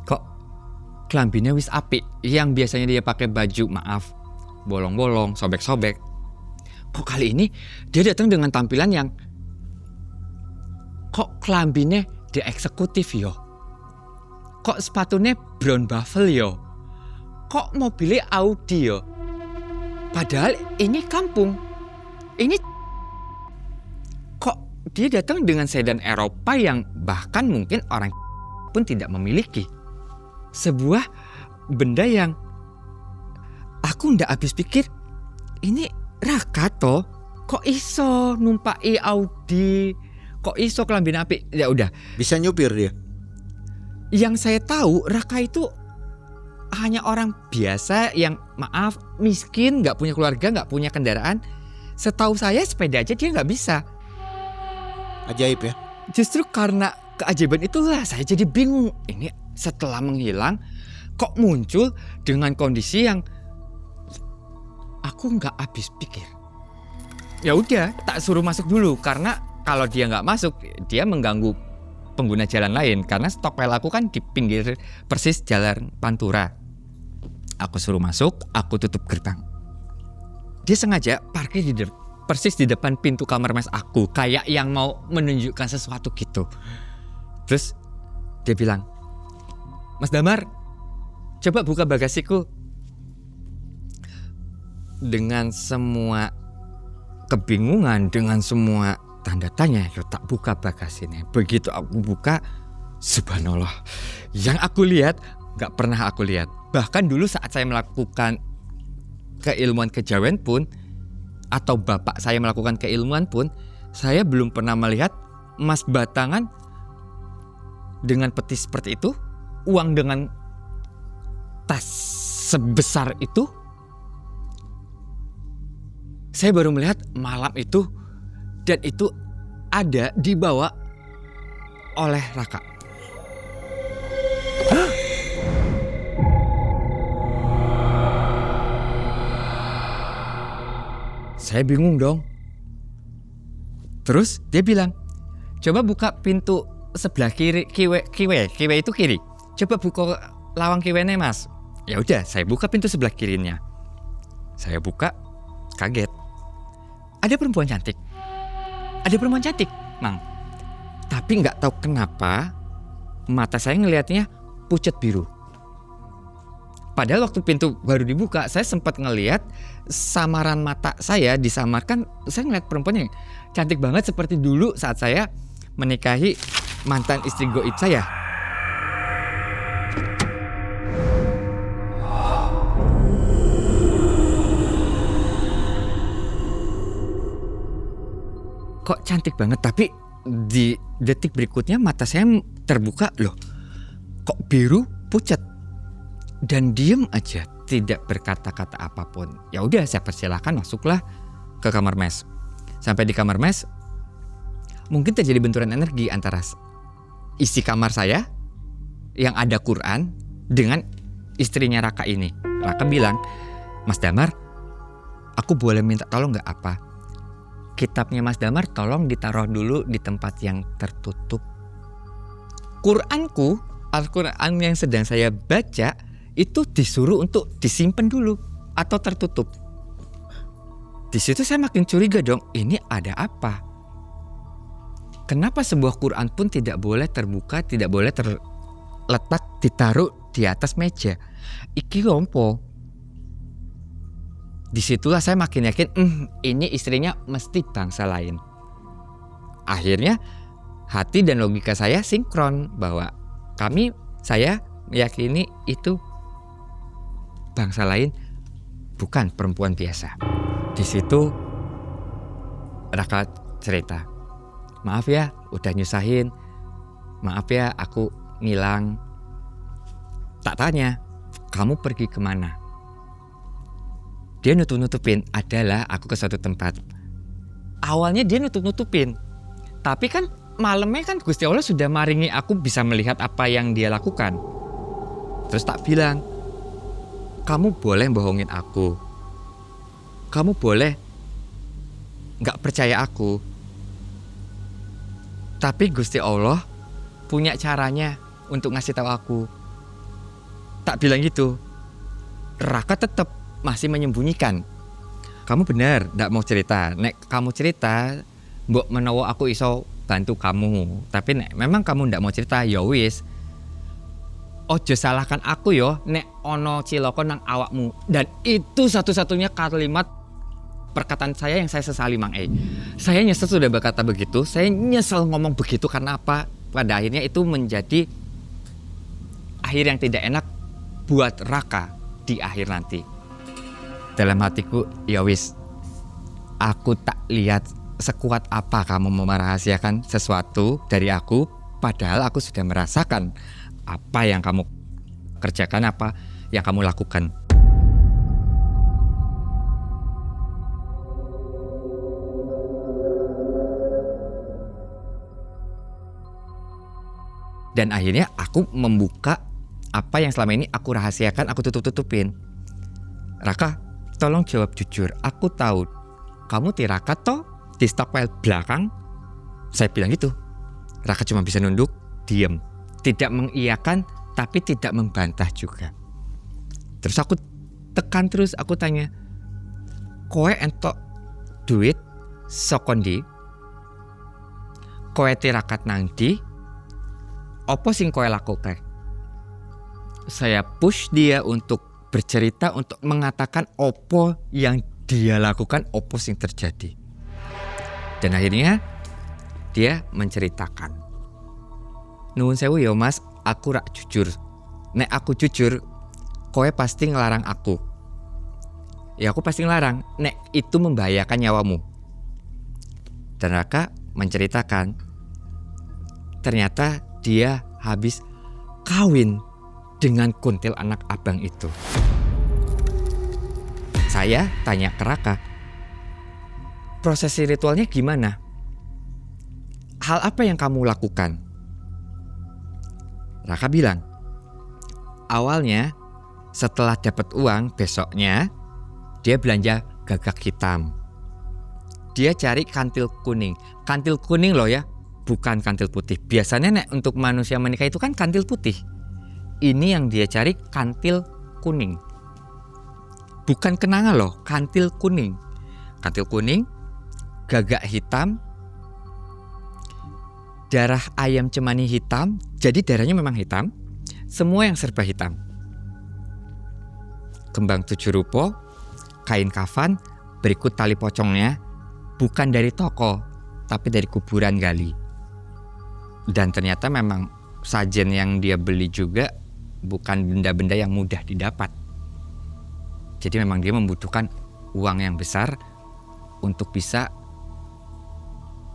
Kok kelambinya wis apik? Yang biasanya dia pakai baju, maaf, bolong-bolong, sobek-sobek. Kok kali ini dia datang dengan tampilan yang, kok kelambinya dia eksekutif yo? Kok sepatunya brown buffalo yo? Kok mobilnya Audi yo? Padahal ini kampung. Ini kok dia datang dengan sedan Eropa yang bahkan mungkin orang pun tidak memiliki. Sebuah benda yang aku ndak habis pikir, ini Raka toh, kok iso numpai Audi, kok iso kelambin apik. Ya udah, Bisa nyupir dia. yang saya tahu Raka itu hanya orang biasa yang maaf miskin, nggak punya keluarga, nggak punya kendaraan. Setahu saya sepeda aja dia nggak bisa. Ajaib ya. Justru karena keajaiban itulah saya jadi bingung. Ini setelah menghilang kok muncul dengan kondisi yang aku nggak habis pikir. Ya udah, tak suruh masuk dulu karena kalau dia nggak masuk dia mengganggu pengguna jalan lain karena stockpile aku kan di pinggir persis jalan Pantura. Aku suruh masuk, aku tutup gerbang. Dia sengaja parkir persis di depan pintu kamar mes aku, kayak yang mau menunjukkan sesuatu gitu. Terus dia bilang, Mas Damar, Coba buka bagasiku. Dengan semua kebingungan, dengan semua tanda tanya, yo tak buka bagasinya. Begitu aku buka, subhanallah, yang aku lihat gak pernah aku lihat. Bahkan dulu saat saya melakukan keilmuan kejawen pun, atau bapak saya melakukan keilmuan pun, saya belum pernah melihat emas batangan dengan peti seperti itu, uang dengan tas sebesar itu. Saya baru melihat malam itu, dan itu ada dibawa oleh Raka. Saya bingung dong. Terus dia bilang, coba buka pintu sebelah kiri, kiwe itu kiri. Coba buka lawang kiwene mas. Ya udah, saya buka pintu sebelah kirinya. Saya buka, kaget. Ada perempuan cantik. Ada perempuan cantik, Mang. Tapi nggak tahu kenapa mata saya ngelihatnya pucat biru. Padahal waktu pintu baru dibuka, saya sempat ngelihat samaran mata saya disamarkan. Saya ngelihat perempuan yang cantik banget seperti dulu saat saya menikahi mantan istri goib saya. Kok cantik banget, tapi di detik berikutnya mata saya terbuka, loh kok biru pucat, dan diem aja tidak berkata-kata apapun. Ya udah, saya persilahkan masuklah ke kamar mes. Sampai di kamar mes, mungkin terjadi benturan energi antara isi kamar saya yang ada Quran dengan istrinya Raka ini. Raka bilang, Mas Damar, aku boleh minta tolong nggak apa? Kitabnya Mas Damar tolong ditaruh dulu di tempat yang tertutup. Quranku, Al-Quran yang sedang saya baca itu disuruh untuk disimpan dulu atau tertutup. Di situ saya makin curiga dong, ini ada apa? Kenapa sebuah Quran pun tidak boleh terbuka, tidak boleh terletak ditaruh di atas meja? Iki rompo. Disitulah saya makin yakin, ini istrinya mesti bangsa lain. Akhirnya hati dan logika saya sinkron bahwa saya meyakini itu bangsa lain, bukan perempuan biasa. Di situ Raka cerita, maaf ya udah nyusahin, maaf ya aku ngilang. Tak tanya, kamu pergi kemana? Dia nutup-nutupin, adalah aku ke suatu tempat. Awalnya dia nutup-nutupin, tapi kan malamnya kan Gusti Allah sudah maringi aku bisa melihat apa yang dia lakukan. Terus tak bilang, kamu boleh bohongin aku, kamu boleh gak percaya aku, tapi Gusti Allah punya caranya untuk ngasih tahu aku. Tak bilang gitu. Raka tetap masih menyembunyikan. Kamu benar gak mau cerita. Nek kamu cerita, mbok menawa aku iso bantu kamu. Tapi nek memang kamu gak mau cerita, ya wis, ojo salahkan aku yo nek ono ciloko nang awakmu. Dan itu satu-satunya kalimat perkataan saya yang saya sesali, Mang E. Saya nyesel sudah berkata begitu. Saya nyesel ngomong begitu karena apa? Pada akhirnya itu menjadi akhir yang tidak enak buat Raka di akhir nanti. Dalam hatiku, ya wis, aku tak lihat sekuat apa kamu merahasiakan sesuatu dari aku, padahal aku sudah merasakan apa yang kamu kerjakan, apa yang kamu lakukan. Dan akhirnya aku membuka apa yang selama ini aku rahasiakan, aku tutup-tutupin. Raka, tolong jawab jujur. Aku tahu kamu tirakat toh di stockpile belakang. Saya bilang gitu. Raka cuma bisa nunduk, diem, tidak mengiyakan, tapi tidak membantah juga. Terus aku tekan terus, aku tanya, kowe entok duit sokondi? Kowe tirakat nang ndi? Apa sing kowe lakukan? Saya push dia untuk bercerita, untuk mengatakan opo yang dia lakukan, opo yang terjadi. Dan akhirnya dia menceritakan. Nuwun sewu ya Mas, aku rak jujur. Nek aku jujur, kowe pasti ngelarang aku. Ya aku pasti ngelarang, nek itu membahayakan nyawamu. Dan Raka menceritakan, ternyata dia habis kawin dengan kuntil anak abang itu. Saya tanya ke Raka, prosesi ritualnya gimana? Hal apa yang kamu lakukan? Raka bilang, awalnya setelah dapat uang besoknya dia belanja gagak hitam. Dia cari kantil kuning. Kantil kuning loh ya, bukan kantil putih. Biasanya nek untuk manusia menikah itu kan kantil putih. Ini yang dia cari kantil kuning. Bukan kenanga loh, kantil kuning. Kantil kuning, gagak hitam, darah ayam cemani hitam. Jadi darahnya memang hitam. Semua yang serba hitam. Kembang 7 rupa, kain kafan, berikut tali pocongnya, bukan dari toko, tapi dari kuburan gali. Dan ternyata memang sajen yang dia beli juga bukan benda-benda yang mudah didapat. Jadi memang dia membutuhkan uang yang besar untuk bisa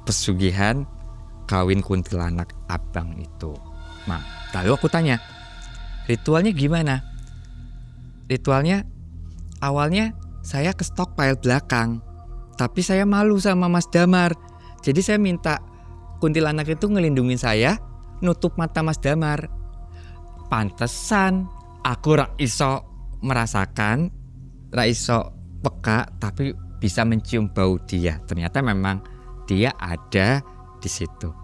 pesugihan kawin kuntilanak abang itu. Nah, lalu aku tanya, ritualnya gimana? Ritualnya awalnya saya ke stockpile belakang, tapi saya malu sama Mas Damar. Jadi saya minta kuntilanak itu ngelindungin saya, nutup mata Mas Damar. Pantesan aku rak iso merasakan, rak iso peka, tapi bisa mencium bau dia. Ternyata memang dia ada di situ.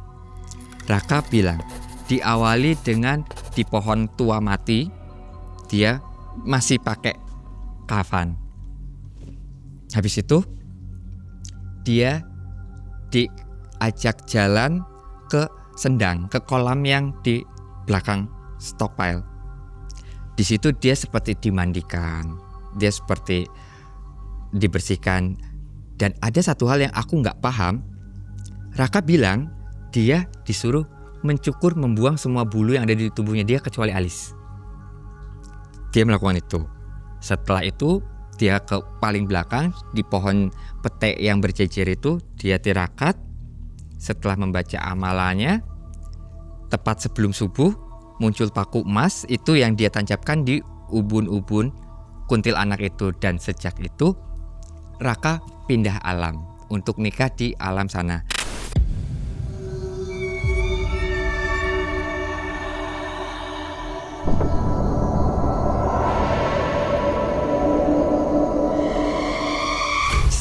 Raka bilang, diawali dengan di pohon tua mati, dia masih pakai kafan. Habis itu dia diajak jalan ke sendang, ke kolam yang di belakang stockpile. Di situ dia seperti dimandikan, dia seperti dibersihkan. Dan ada satu hal yang aku nggak paham. Raka bilang dia disuruh mencukur, membuang semua bulu yang ada di tubuhnya dia kecuali alis. Dia melakukan itu. Setelah itu dia ke paling belakang di pohon pete yang berjejer itu, dia tirakat. Setelah membaca amalannya, tepat sebelum subuh muncul paku emas itu yang dia tancapkan di ubun-ubun kuntil anak itu. Dan sejak itu Raka pindah alam untuk nikah di alam sana.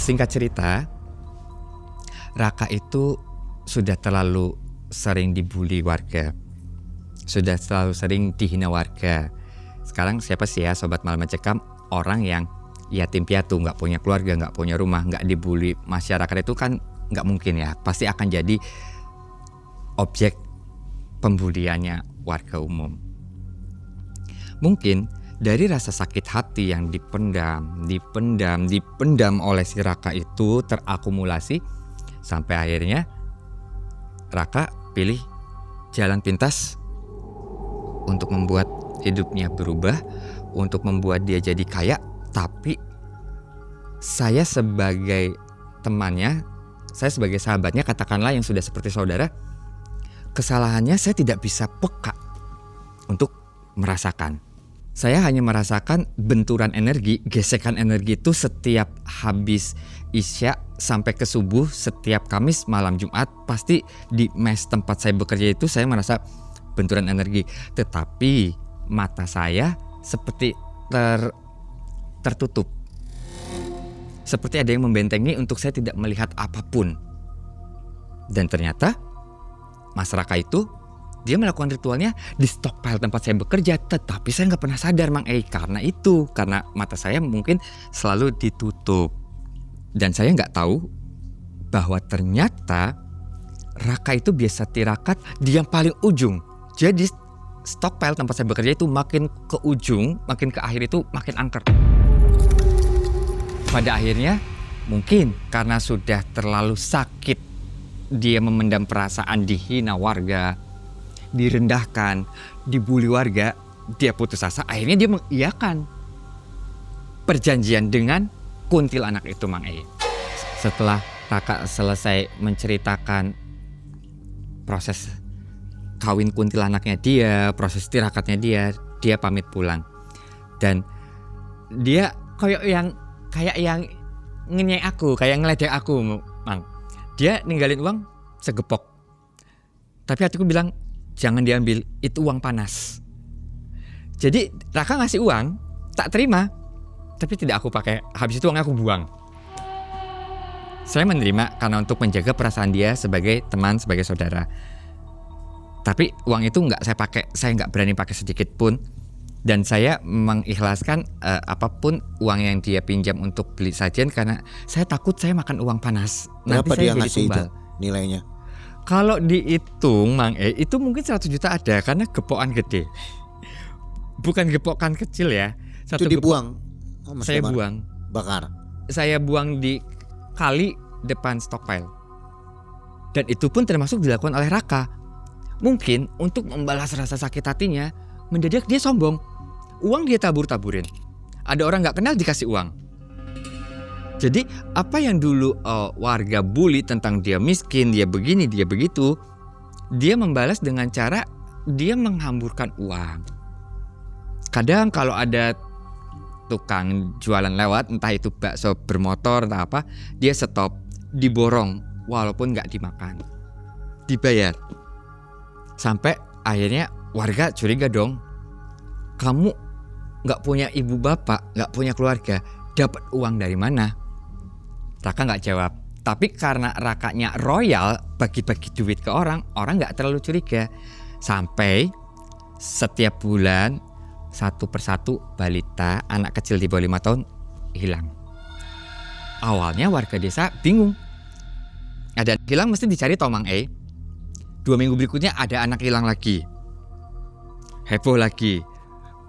Singkat cerita, Raka itu sudah terlalu sering dibully warga, sudah terlalu sering dihina warga. Sekarang siapa sih ya Sobat Malam Mencekam orang yang yatim piatu, nggak punya keluarga, nggak punya rumah, nggak dibully masyarakat itu kan nggak mungkin ya. Pasti akan jadi objek pembuliannya warga umum. Mungkin dari rasa sakit hati yang dipendam oleh si Raka itu terakumulasi sampai akhirnya Raka pilih jalan pintas untuk membuat hidupnya berubah, untuk membuat dia jadi kaya. Tapi saya sebagai temannya, saya sebagai sahabatnya, katakanlah yang sudah seperti saudara, kesalahannya saya tidak bisa peka untuk merasakan. Saya hanya merasakan benturan energi, gesekan energi itu setiap habis Isya sampai ke subuh setiap Kamis malam Jumat. Pasti di mes tempat saya bekerja itu saya merasa benturan energi. Tetapi mata saya seperti tertutup. Seperti ada yang membentengi untuk saya tidak melihat apapun. Dan ternyata Mas Raka itu dia melakukan ritualnya di stockpile tempat saya bekerja, tetapi saya nggak pernah sadar Mang Ei karena mata saya mungkin selalu ditutup. Dan saya nggak tahu bahwa ternyata Raka itu biasa tirakat di yang paling ujung. Jadi stockpile tempat saya bekerja itu makin ke ujung, makin ke akhir itu makin angker. Pada akhirnya mungkin karena sudah terlalu sakit, dia memendam perasaan, dihina warga, direndahkan, dibully warga, dia putus asa. Akhirnya dia mengiyakan perjanjian dengan kuntilanak itu, Mang E. Setelah Raka selesai menceritakan proses kawin kuntilanaknya dia, proses tirakatnya dia pamit pulang. Dan dia kayak yang ngenyek aku, kayak ngeledek aku, Mang. Dia ninggalin uang segepok. Tapi hatiku bilang, jangan diambil, itu uang panas. Jadi Raka ngasih uang, tak terima, tapi tidak aku pakai. Habis itu uangnya aku buang. Saya menerima karena untuk menjaga perasaan dia sebagai teman, sebagai saudara. Tapi uang itu nggak saya pakai, saya nggak berani pakai sedikit pun. Dan saya mengikhlaskan apapun uang yang dia pinjam untuk beli sajian karena saya takut saya makan uang panas. Berapa Nanti saya dia jadi ngasih tumbal. itu nilainya? Kalau dihitung, Mang E, itu mungkin 100 juta ada karena gepokan gede. Bukan gepokan kecil ya. Itu dibuang? Mas Saya Damar? buang. Bakar? Saya buang di kali depan stockpile. Dan itu pun termasuk dilakukan oleh Raka. Mungkin untuk membalas rasa sakit hatinya, mendadak dia sombong. Uang dia tabur-taburin. Ada orang gak kenal dikasih uang. Jadi apa yang dulu warga bully tentang dia miskin, dia begini, dia begitu, dia membalas dengan cara dia menghamburkan uang. Kadang kalau ada tukang jualan lewat, entah itu bakso bermotor entah apa, dia stop, diborong walaupun gak dimakan, dibayar. Sampai akhirnya warga curiga dong, kamu gak punya ibu bapak, gak punya keluarga, dapat uang dari mana? Raka gak jawab. Tapi karena Rakanya royal, bagi-bagi duit ke orang gak terlalu curiga. Sampai setiap bulan satu persatu balita, anak kecil di bawah 5 tahun hilang. Awalnya warga desa bingung. Ada anak hilang mesti dicari Tomang E. 2 minggu berikutnya ada anak hilang lagi. Heboh lagi.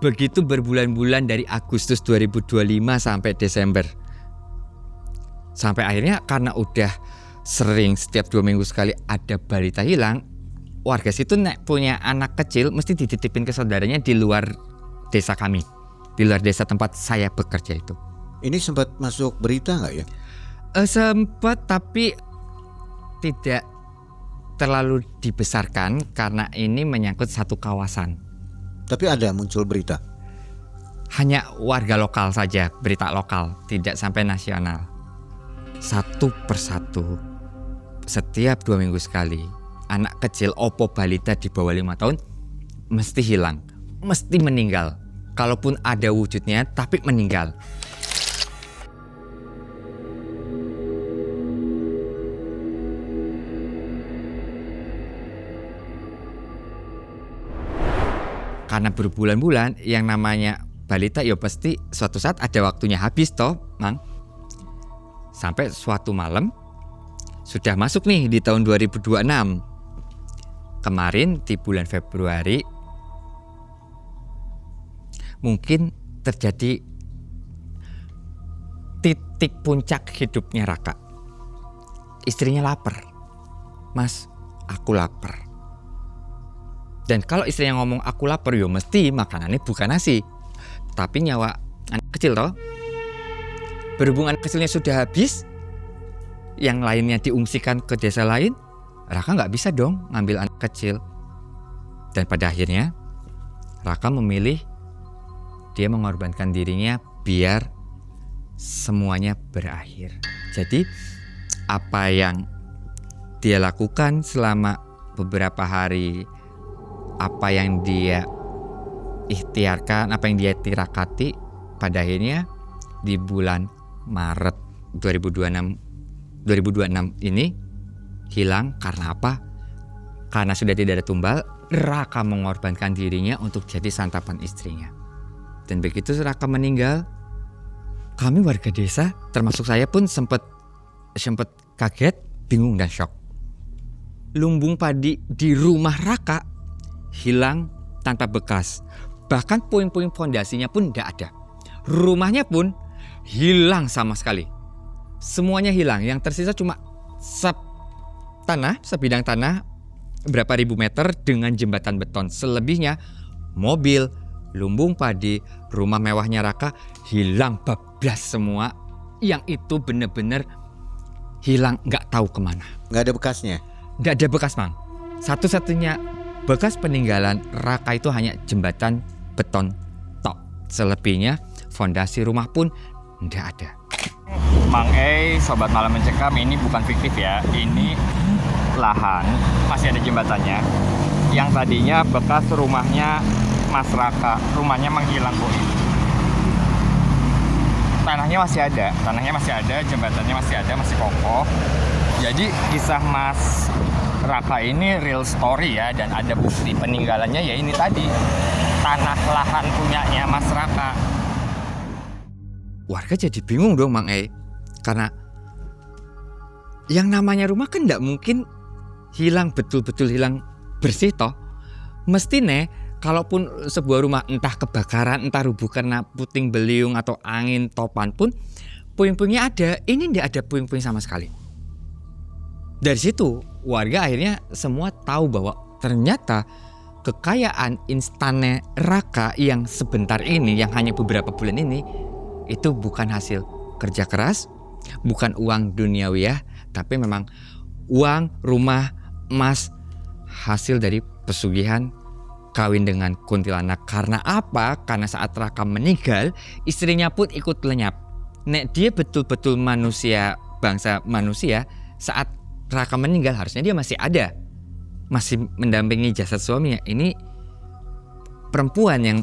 Begitu berbulan-bulan dari Agustus 2025 sampai Desember. Sampai akhirnya karena udah sering setiap 2 minggu sekali ada balita hilang, warga situ punya anak kecil mesti dititipin ke saudaranya di luar desa kami, di luar desa tempat saya bekerja itu. Ini sempat masuk berita nggak ya? Sempat, tapi tidak terlalu dibesarkan karena ini menyangkut satu kawasan. Tapi ada muncul berita. Hanya warga lokal saja, berita lokal, tidak sampai nasional. Satu persatu, setiap 2 minggu sekali, anak kecil opo balita di bawah 5 tahun mesti hilang, mesti meninggal. Kalaupun ada wujudnya, tapi meninggal. Karena berbulan-bulan yang namanya balita ya pasti suatu saat ada waktunya habis toh, Mang. Sampai suatu malam sudah masuk nih di tahun 2026. Kemarin di bulan Februari mungkin terjadi titik puncak hidupnya Raka. Istrinya lapar. Mas, aku lapar. Dan kalau istrinya ngomong aku lapar, yo mesti makanannya bukan nasi, tapi nyawa anak kecil toh. Berhubung anak kecilnya sudah habis, yang lainnya diungsikan ke desa lain, Raka nggak bisa dong ngambil anak kecil. Dan pada akhirnya Raka memilih dia mengorbankan dirinya biar semuanya berakhir. Jadi apa yang dia lakukan selama beberapa hari, apa yang dia ikhtiarkan, apa yang dia tirakati, pada akhirnya di bulan Maret 2026 ini hilang. Karena apa? Karena sudah tidak ada tumbal, Raka mengorbankan dirinya untuk jadi santapan istrinya. Dan begitu Raka meninggal, kami warga desa, termasuk saya pun sempat kaget, bingung dan shock. Lumbung padi di rumah Raka hilang tanpa bekas. Bahkan puing-puing fondasinya pun tidak ada. Rumahnya pun hilang sama sekali. Semuanya hilang, yang tersisa cuma sebidang tanah berapa ribu meter dengan jembatan beton. Selebihnya mobil, lumbung padi, rumah mewahnya Raka hilang bablas semua. Yang itu bener-bener hilang, nggak tahu kemana. Nggak ada bekasnya. Nggak ada bekas, Mang. Satu-satunya bekas peninggalan Raka itu hanya jembatan beton tok. Selebihnya fondasi rumah pun nggak ada. Mang Sobat Malam Mencekam, ini bukan fiktif ya. Ini lahan, masih ada jembatannya. Yang tadinya bekas rumahnya Mas Raka. Rumahnya menghilang, Bu. Tanahnya masih ada, jembatannya masih ada, masih kokoh. Jadi kisah Mas Raka ini real story ya, dan ada bukti peninggalannya ya ini tadi, tanah lahan punyanya Mas Raka. Warga jadi bingung dong, Mang karena yang namanya rumah kan tidak mungkin hilang betul-betul hilang bersih toh. Mestine kalaupun sebuah rumah entah kebakaran, entah rubuh karena puting beliung atau angin topan pun puing-puingnya ada. Ini tidak ada puing-puing sama sekali. Dari situ warga akhirnya semua tahu bahwa ternyata kekayaan instannya Raka yang sebentar ini, yang hanya beberapa bulan ini, itu bukan hasil kerja keras, bukan uang duniawi, tapi memang uang, rumah, emas, hasil dari pesugihan kawin dengan kuntilanak. Karena apa? Karena saat Raka meninggal, istrinya pun ikut lenyap. Nek dia betul-betul manusia, bangsa manusia, saat Raka meninggal harusnya dia masih ada, masih mendampingi jasad suaminya. Ini perempuan yang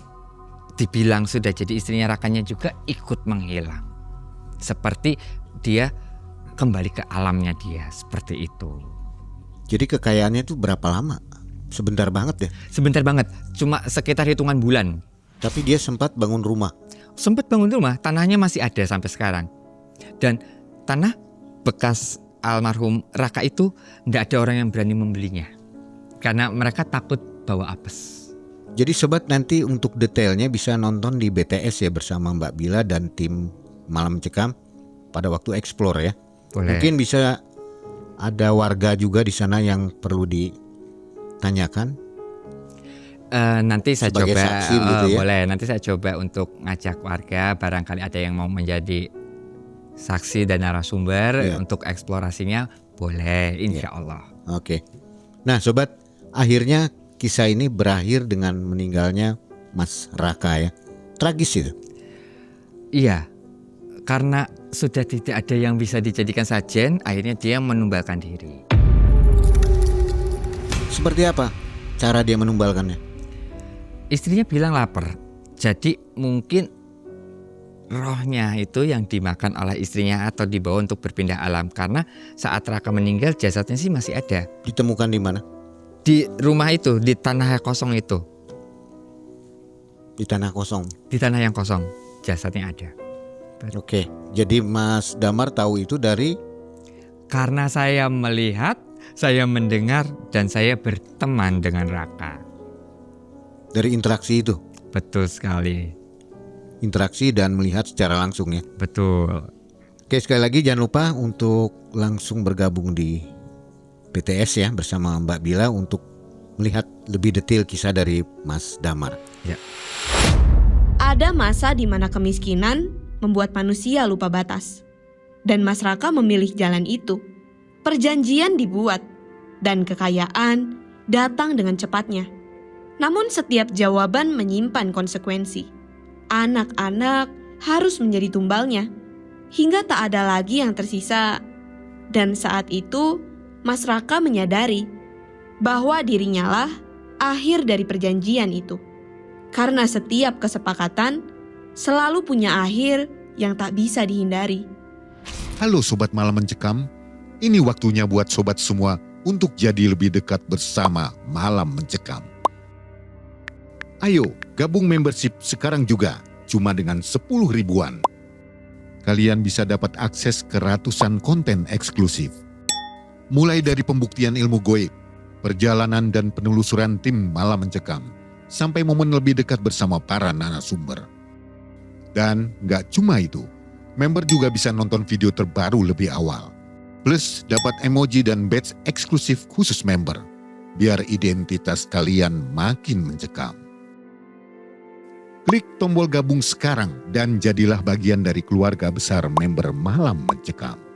dibilang sudah jadi istrinya Rakanya juga ikut menghilang. Seperti dia kembali ke alamnya dia, seperti itu. Jadi kekayaannya itu berapa lama? Sebentar banget ya? Sebentar banget, cuma sekitar hitungan bulan. Tapi dia sempat bangun rumah. Sempat bangun rumah, tanahnya masih ada sampai sekarang. Dan tanah bekas almarhum Raka itu tidak ada orang yang berani membelinya. Karena mereka takut bawa apes. Jadi sobat, nanti untuk detailnya bisa nonton di BTS ya bersama Mbak Bila dan tim Malam Mencekam pada waktu explore ya. Boleh. Mungkin bisa ada warga juga di sana yang perlu ditanyakan. Nanti saya Sebagai coba saksi gitu ya? Boleh, nanti saya coba untuk ngajak warga, barangkali ada yang mau menjadi saksi dan narasumber untuk eksplorasinya, boleh, insya Allah. Oke. Nah sobat, akhirnya kisah ini berakhir dengan meninggalnya Mas Raka ya. Tragis itu. Iya, karena sudah tidak ada yang bisa dijadikan sajen, akhirnya dia menumbalkan diri. Seperti apa cara dia menumbalkannya? Istrinya bilang lapar, jadi mungkin rohnya itu yang dimakan oleh istrinya atau dibawa untuk berpindah alam. Karena saat Raka meninggal jasadnya sih masih ada. Ditemukan di mana? Di rumah itu, di tanah kosong itu. Di tanah kosong. Di tanah yang kosong, jasadnya ada. Oke, jadi Mas Damar tahu itu dari? Karena saya melihat, saya mendengar, dan saya berteman dengan Raka. Dari interaksi itu? Betul sekali. Interaksi dan melihat secara langsung ya? Betul. Oke, sekali lagi jangan lupa untuk langsung bergabung di BTS ya bersama Mbak Bila untuk melihat lebih detail kisah dari Mas Damar. Ya. Ada masa di mana kemiskinan membuat manusia lupa batas. Dan Mas Raka memilih jalan itu. Perjanjian dibuat dan kekayaan datang dengan cepatnya. Namun setiap jawaban menyimpan konsekuensi. Anak-anak harus menjadi tumbalnya hingga tak ada lagi yang tersisa. Dan saat itu Mas Raka menyadari bahwa dirinya lah akhir dari perjanjian itu. Karena setiap kesepakatan selalu punya akhir yang tak bisa dihindari. Halo Sobat Malam Mencekam, ini waktunya buat sobat semua untuk jadi lebih dekat bersama Malam Mencekam. Ayo gabung membership sekarang juga, cuma dengan 10 ribuan. Kalian bisa dapat akses ke ratusan konten eksklusif. Mulai dari pembuktian ilmu goib, perjalanan dan penelusuran tim Malam Mencekam, sampai momen lebih dekat bersama para narasumber. Dan nggak cuma itu, member juga bisa nonton video terbaru lebih awal. Plus dapat emoji dan badge eksklusif khusus member, biar identitas kalian makin mencekam. Klik tombol gabung sekarang dan jadilah bagian dari keluarga besar member Malam Mencekam.